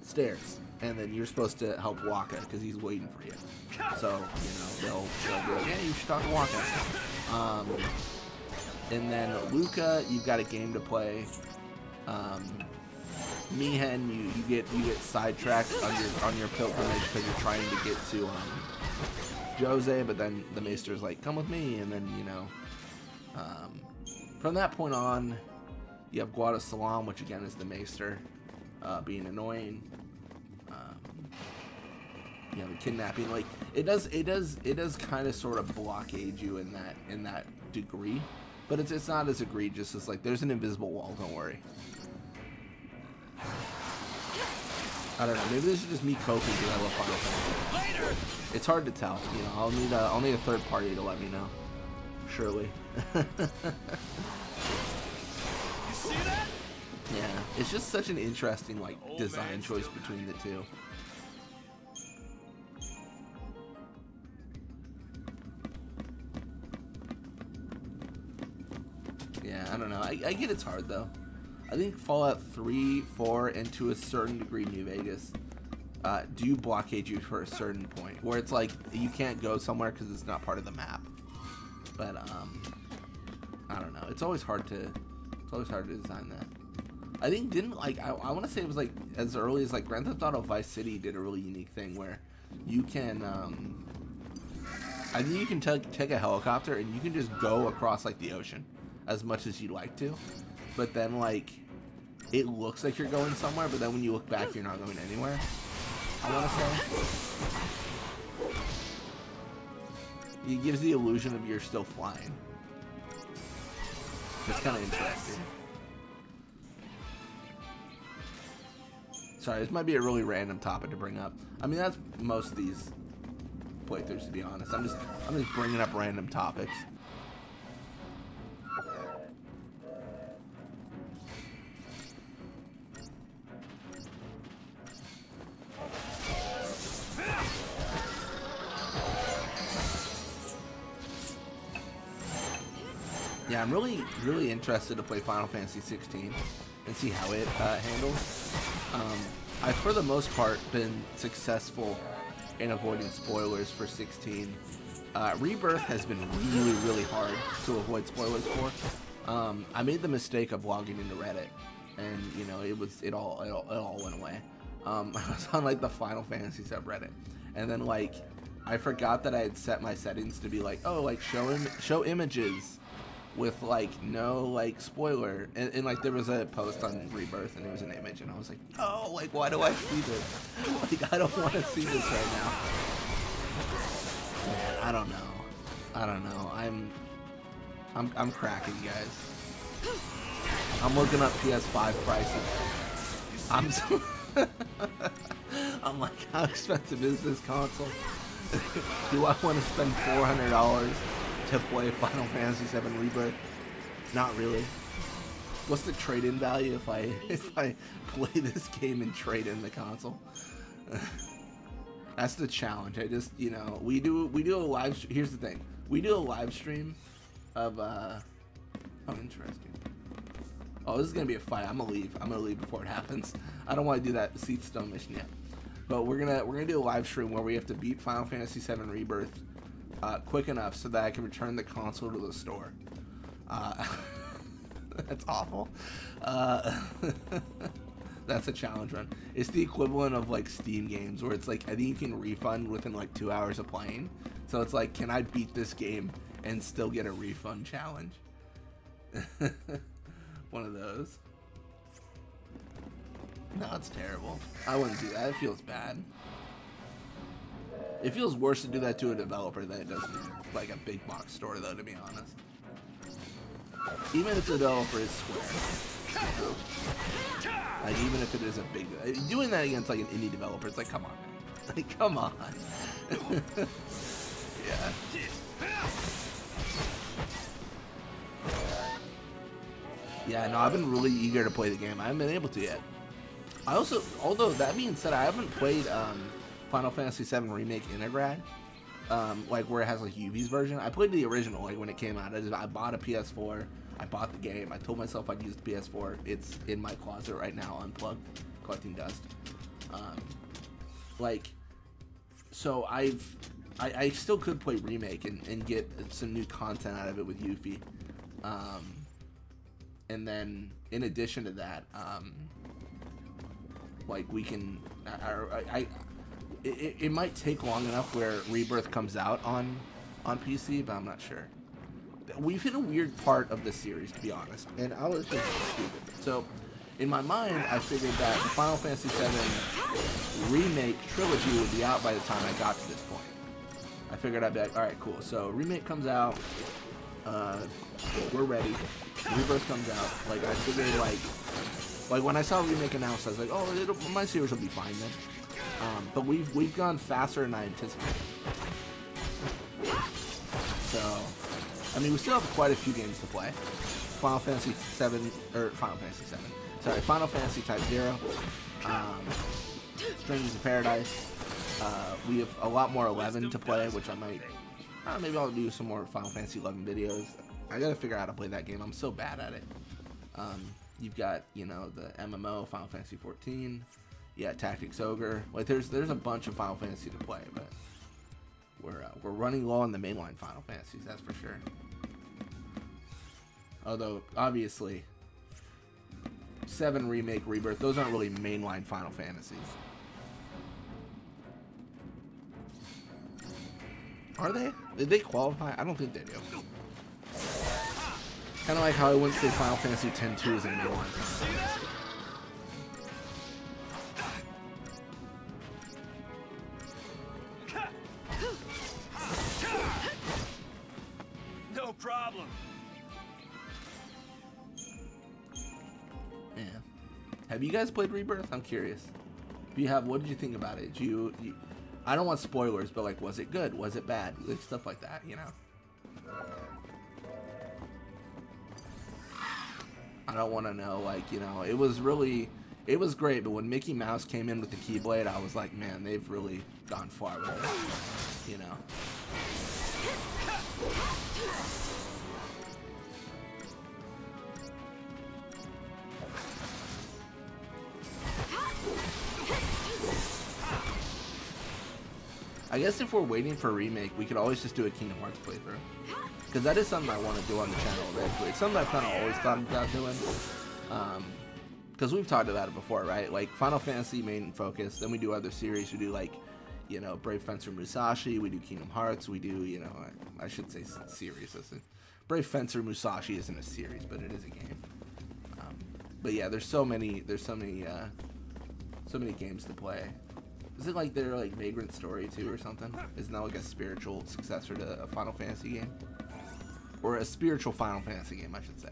stairs, and then you're supposed to help Waka because he's waiting for you. So, you know, they'll be like, yeah, you should talk to Waka. And then Luca, you've got a game to play. Mihen, you get sidetracked on your pilgrimage because you're trying to get to Jose, but then the Maester's like, come with me, and then, you know, from that point on, you have Guada Salam, which again is the Maester, being annoying. You know, the kidnapping, like it does kind of sort of blockade you in that degree, but it's not as egregious as like there's an invisible wall. Don't worry. I don't know. Maybe this is just me coping because I love Final Fantasy. It's hard to tell. You know, I'll need a third party to let me know. Surely. You see that? Yeah, it's just such an interesting like design choice between the two. Yeah, I don't know. I get it's hard though. I think Fallout 3, 4, and to a certain degree New Vegas do blockade you for a certain point where it's like you can't go somewhere because it's not part of the map. But I don't know. It's always hard to design that. I think I want to say it was like as early as like Grand Theft Auto Vice City did a really unique thing where you can I think you can take a helicopter and you can just go across like the ocean as much as you'd like to, but then like it looks like you're going somewhere, but then when you look back you're not going anywhere, I want to say. It gives the illusion of you're still flying. It's kind of interesting. Sorry, this might be a really random topic to bring up. I mean, that's most of these playthroughs, to be honest. I'm just bringing up random topics. Yeah, I'm really interested to play Final Fantasy 16 and see how it handles. I've for the most part been successful in avoiding spoilers for 16. Rebirth has been really hard to avoid spoilers for. I made the mistake of logging into Reddit, and you know it all went away. I was on like the Final Fantasy subreddit, and then like I forgot that I had set my settings to be like, oh, like show images with like no like spoiler, and like there was a post on Rebirth and it was an image, and I was like, oh, like why do I see this? Like I don't want to see this right now. Man, I don't know. I'm cracking, guys. I'm looking up PS5 prices. I'm like, how expensive is this console? Do I want to spend $400 to play Final Fantasy VII Rebirth? Not really. What's the trade-in value if I play this game and trade in the console? That's the challenge. I just, you know, we do a live. Here's the thing. We do a live stream of oh, interesting. Oh, this is gonna be a fight. I'm gonna leave before it happens. I don't want to do that Seat Stone mission yet. But we're gonna do a live stream where we have to beat Final Fantasy VII Rebirth quick enough so that I can return the console to the store. That's awful. That's a challenge run. It's the equivalent of like Steam games where it's like I think you can refund within like 2 hours of playing. So it's like, can I beat this game and still get a refund challenge? One of those. No, it's terrible. I wouldn't do that. It feels bad. It feels worse to do that to a developer than it does to like a big box store, though, to be honest. Even if the developer is Square. You know? Like, even if it is a big... Doing that against like an indie developer, it's like, come on, man. Like, come on. Yeah. Yeah, no, I've been really eager to play the game. I haven't been able to yet. I also, although that being said, I haven't played Final Fantasy VII Remake Integrad, like where it has like Yuvi's version. I played the original like when it came out. I bought a PS4. I bought the game. I told myself I'd use the PS4. It's in my closet right now, unplugged, collecting dust. Like, so I still could play Remake and get some new content out of it with Yuffie. And then in addition to that, like we can, it might take long enough where Rebirth comes out on PC, but I'm not sure. We've hit a weird part of this series, to be honest, and I was just stupid. So, in my mind, I figured that the Final Fantasy VII Remake trilogy would be out by the time I got to this point. I figured I'd be like, alright, cool. So, Remake comes out, we're ready. Rebirth comes out. Like, I figured, like when I saw Remake announced, I was like, oh, my series will be fine then. But we've gone faster than I anticipated. So, I mean, we still have quite a few games to play. Final Fantasy Type 0, Strangers of Paradise. We have a lot more 11 to play, which I might, maybe I'll do some more Final Fantasy 11 videos. I gotta figure out how to play that game. I'm so bad at it. You've got, you know, the MMO, Final Fantasy 14. Yeah, Tactics Ogre. Like, there's a bunch of Final Fantasy to play, but we're running low on the mainline Final Fantasies, that's for sure. Although, obviously, 7 Remake, Rebirth, those aren't really mainline Final Fantasies. Are they? Did they qualify? I don't think they do. Kind of like how I wouldn't say Final Fantasy X-2 is a mainline Final Fantasy. No problem. Yeah. Have you guys played Rebirth? I'm curious. If you have, what did you think about it? I don't want spoilers, but like, was it good? Was it bad? Like, stuff like that, you know? I don't want to know, like, you know, it was great, but when Mickey Mouse came in with the Keyblade, I was like, man, they've really gone far with it, you know? I guess if we're waiting for a remake, we could always just do a Kingdom Hearts playthrough. Because that is something I want to do on the channel eventually. It's something I've kind of always thought about doing. Because we've talked about it before, right? Like, Final Fantasy main focus, then we do other series. We do, like, you know, Brave Fencer Musashi, we do Kingdom Hearts, we do, you know, I should say series. Brave Fencer Musashi isn't a series, but it is a game. But yeah, there's so many games to play. Is it like their like Vagrant Story 2 or something? Isn't that like a spiritual successor to a Final Fantasy game? Or a spiritual Final Fantasy game, I should say.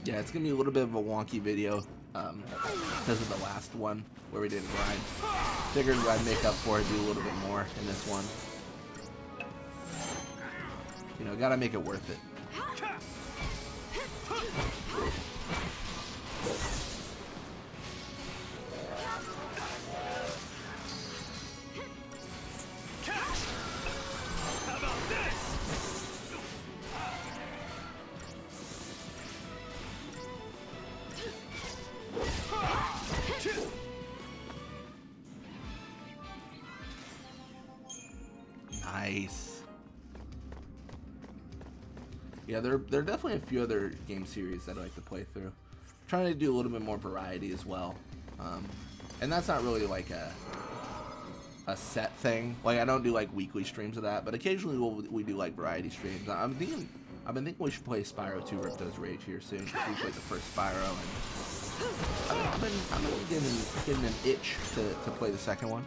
Yeah, it's gonna be a little bit of a wonky video because of the last one where we didn't grind. Figured I'd make up for it, do a little bit more in this one. You know, gotta make it worth it. Nice. Yeah, there are definitely a few other game series that I like to play through. I'm trying to do a little bit more variety as well. And that's not really like a set thing. Like, I don't do like weekly streams of that, but occasionally we do like variety streams. I've been thinking we should play Spyro 2 Ripto's Rage here soon. We played the first Spyro, and I've been getting an itch to play the second one.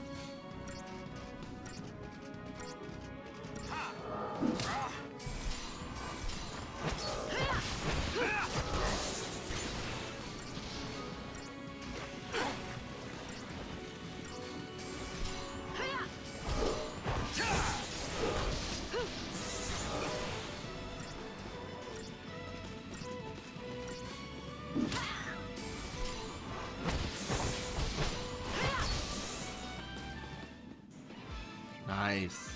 Nice.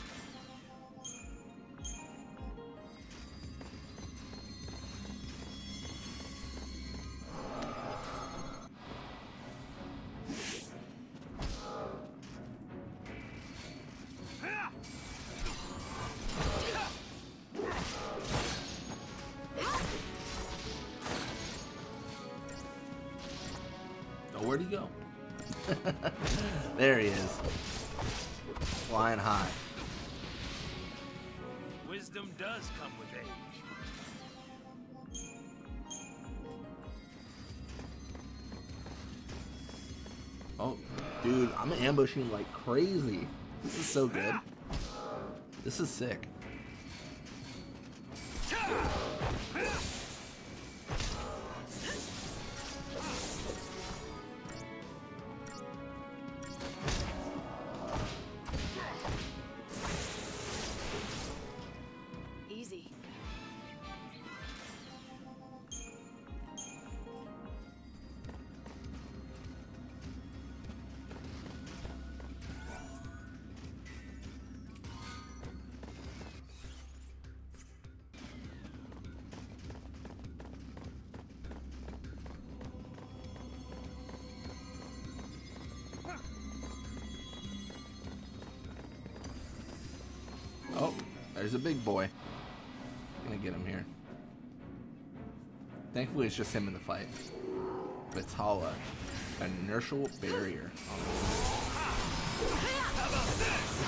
Oh, where'd he go? There he is. Flying high. Wisdom does come with age. Oh, dude, I'm ambushing like crazy. This is so good. This is sick. Easy. Oh, there's a big boy. Gonna get him here. Thankfully, it's just him in the fight. Vitala, an inertial barrier. How about this?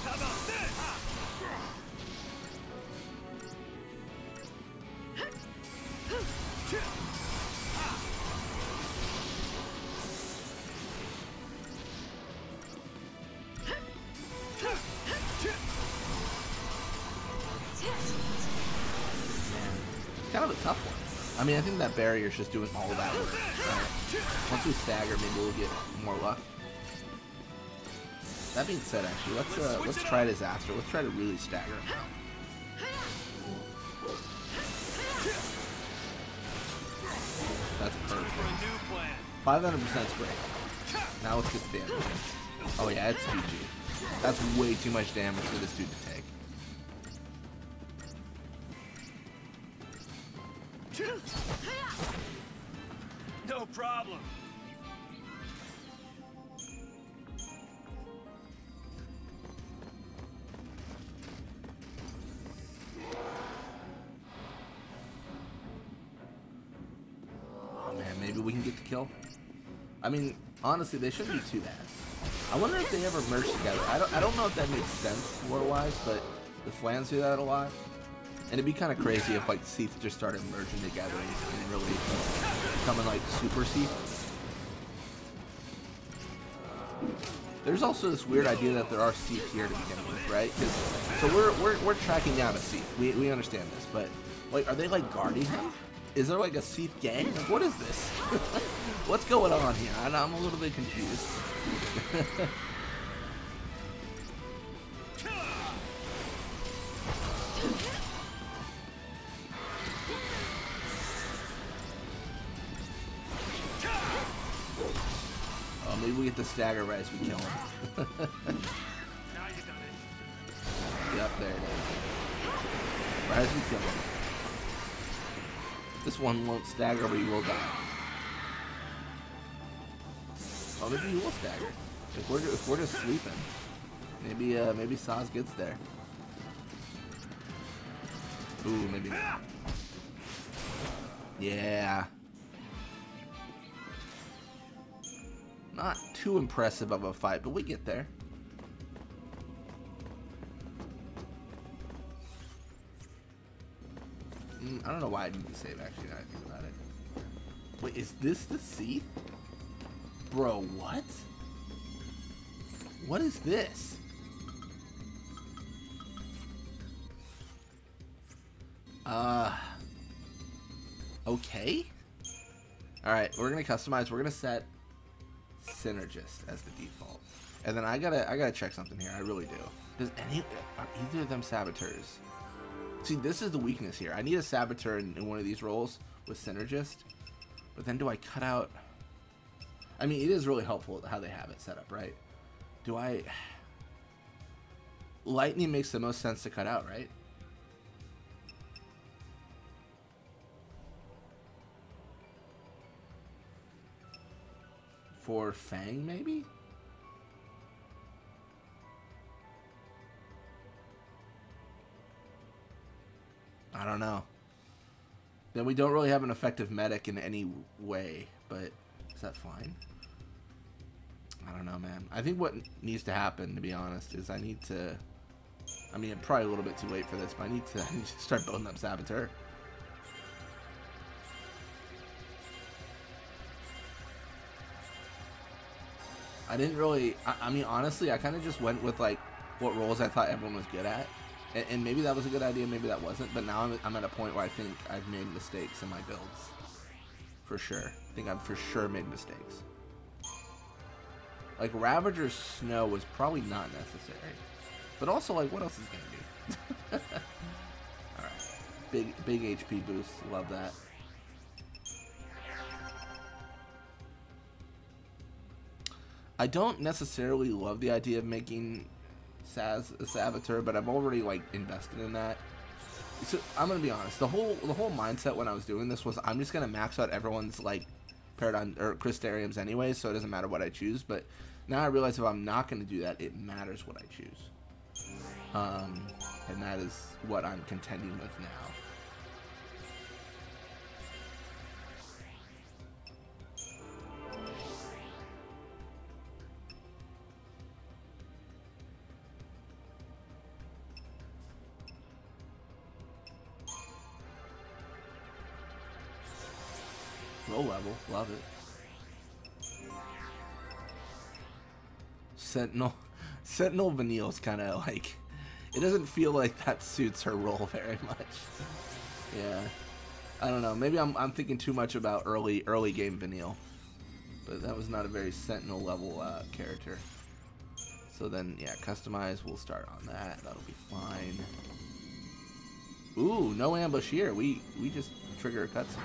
How about this? Kind of a tough one. I mean, I think that barrier is just doing all of that work. Right? Once we stagger, maybe we'll get more luck. That being said, actually, let's try disaster. Let's try to really stagger him out. That's perfect. 500% is great. Now let's get the damage. Oh yeah, it's GG. That's way too much damage for this dude to take. No problem. Oh man, maybe we can get the kill. I mean, honestly, they shouldn't be too bad. I wonder if they ever merge together. I don't know if that makes sense lore-wise, but the Flans do that a lot. And it'd be kind of crazy if like Syphax just started merging together and really becoming like super Syphax. There's also this weird idea that there are Syphax here to begin with, right? So we're tracking down a Syphax. We understand this, but like, are they like guarding him? Is there like a Syphax gang? Like, what is this? What's going on here? I'm a little bit confused. Oh, maybe we get the stagger right as we kill him. Yep, there it is. Right as we kill him. This one won't stagger, but he will die. Oh, maybe he will stagger. If we're just sleeping, maybe Saz gets there. Ooh, maybe not. Yeah. Not too impressive of a fight, but we get there. I don't know why I need to save, actually, now I think about it. Wait, is this the Syphax? Bro, what? What is this? Okay. Alright, we're gonna customize. We're gonna set Synergist as the default. And then I gotta check something here. I really do. Are either of them saboteurs? See, this is the weakness here. I need a saboteur in one of these roles with Synergist. But then do I cut out... I mean, it is really helpful how they have it set up, right? Do I... Lightning makes the most sense to cut out, right? For Fang, maybe? I don't know. Then we don't really have an effective medic in any way, but is that fine? I don't know, man. I think what needs to happen, to be honest, is I need to... I mean, probably a little bit too late for this, but I need to start building up Saboteur. I didn't really... I mean, honestly, I kind of just went with, like, what roles I thought everyone was good at. And maybe that was a good idea, maybe that wasn't. But now I'm at a point where I think I've made mistakes in my builds. For sure. I think I've for sure made mistakes. Like, Ravager's Snow was probably not necessary. But also, like, what else is going to be? Alright. Big HP boost. Love that. I don't necessarily love the idea of making Saz a Saboteur, but I've already, like, invested in that. So, I'm gonna be honest, the whole mindset when I was doing this was I'm just gonna max out everyone's, like, Paradigm or Crystariums anyway, so it doesn't matter what I choose. But now I realize if I'm not gonna do that, it matters what I choose. And that is what I'm contending with now. Low level, love it. Sentinel Vanille's kind of like, it doesn't feel like that suits her role very much. Yeah, I don't know. Maybe I'm thinking too much about early game Vanille, but that was not a very Sentinel level character. So then, yeah, customize. We'll start on that. That'll be fine. Ooh, no ambush here. We just trigger a cutscene.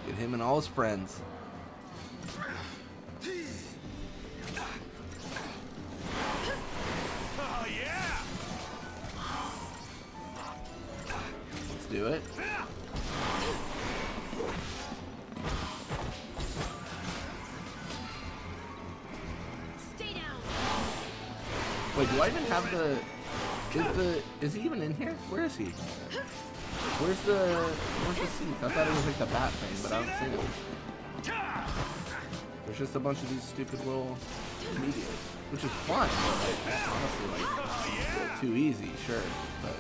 Get him and all his friends. Oh yeah! Let's do it. Stay down. Wait, do I even have the... Is he even in here? Where is he? Where's the seat? I thought it was like the bat thing, but I don't see it. There's just a bunch of these stupid little medias, which is fun, but like, that's honestly like too easy, sure. But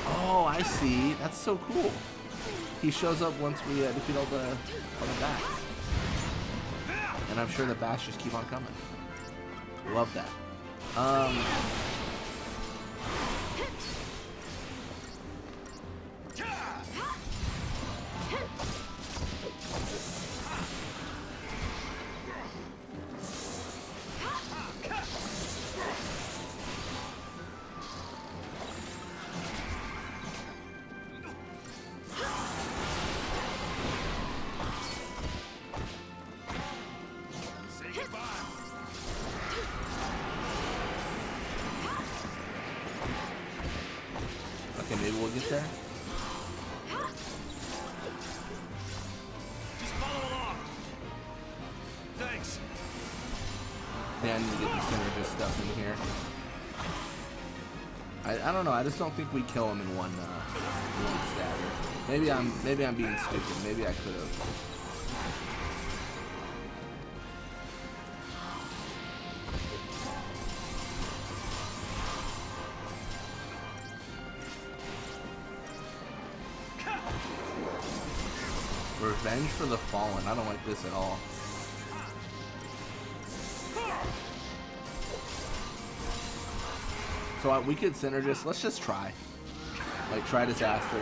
oh, I see. That's so cool. He shows up once we defeat all the bats, and I'm sure the bats just keep on coming. Love that. Okay, maybe we'll get there. Just follow along. Thanks. Yeah, I need to get the synergist stuff in here. I don't know. I just don't think we kill him in one stagger. Maybe I'm being stupid. Maybe I could have. Revenge for the Fallen. I don't like this at all. So we could synergist. Let's just try. Like, try disaster.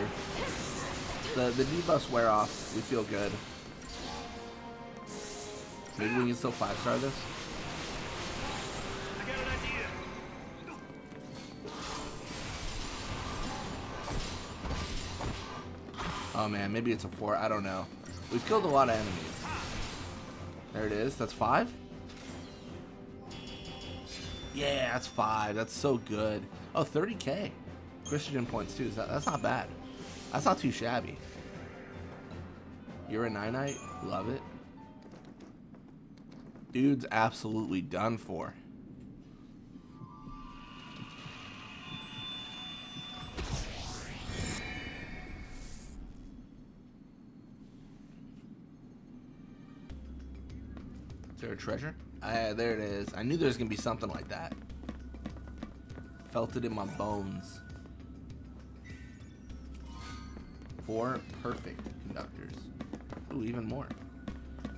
The debuffs wear off. We feel good. Maybe we can still 5-star this. I got an idea. Oh man, maybe it's a 4. I don't know. We've killed a lot of enemies. There it is. That's 5? Yeah, that's 5. That's so good. Oh, 30k. Christian points too. That's not bad. That's not too shabby. You're a 9-night. Love it. Dude's absolutely done for. Is there a treasure? There it is. I knew there was going to be something like that. Felt it in my bones. 4 perfect conductors. Ooh, even more.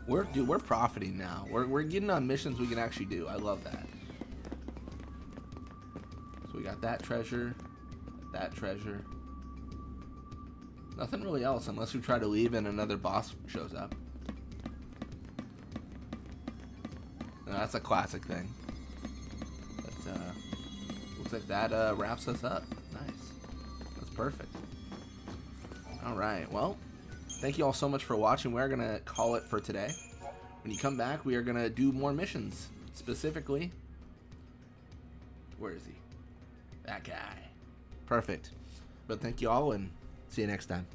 We're profiting now. We're getting on missions we can actually do. I love that. So we got that treasure. That treasure. Nothing really else unless we try to leave and another boss shows up. No, that's a classic thing. But looks like that wraps us up. Nice. That's perfect. Alright, well, thank you all so much for watching. We're going to call it for today. When you come back, we are going to do more missions. Specifically, where is he? That guy. Perfect. But thank you all, and see you next time.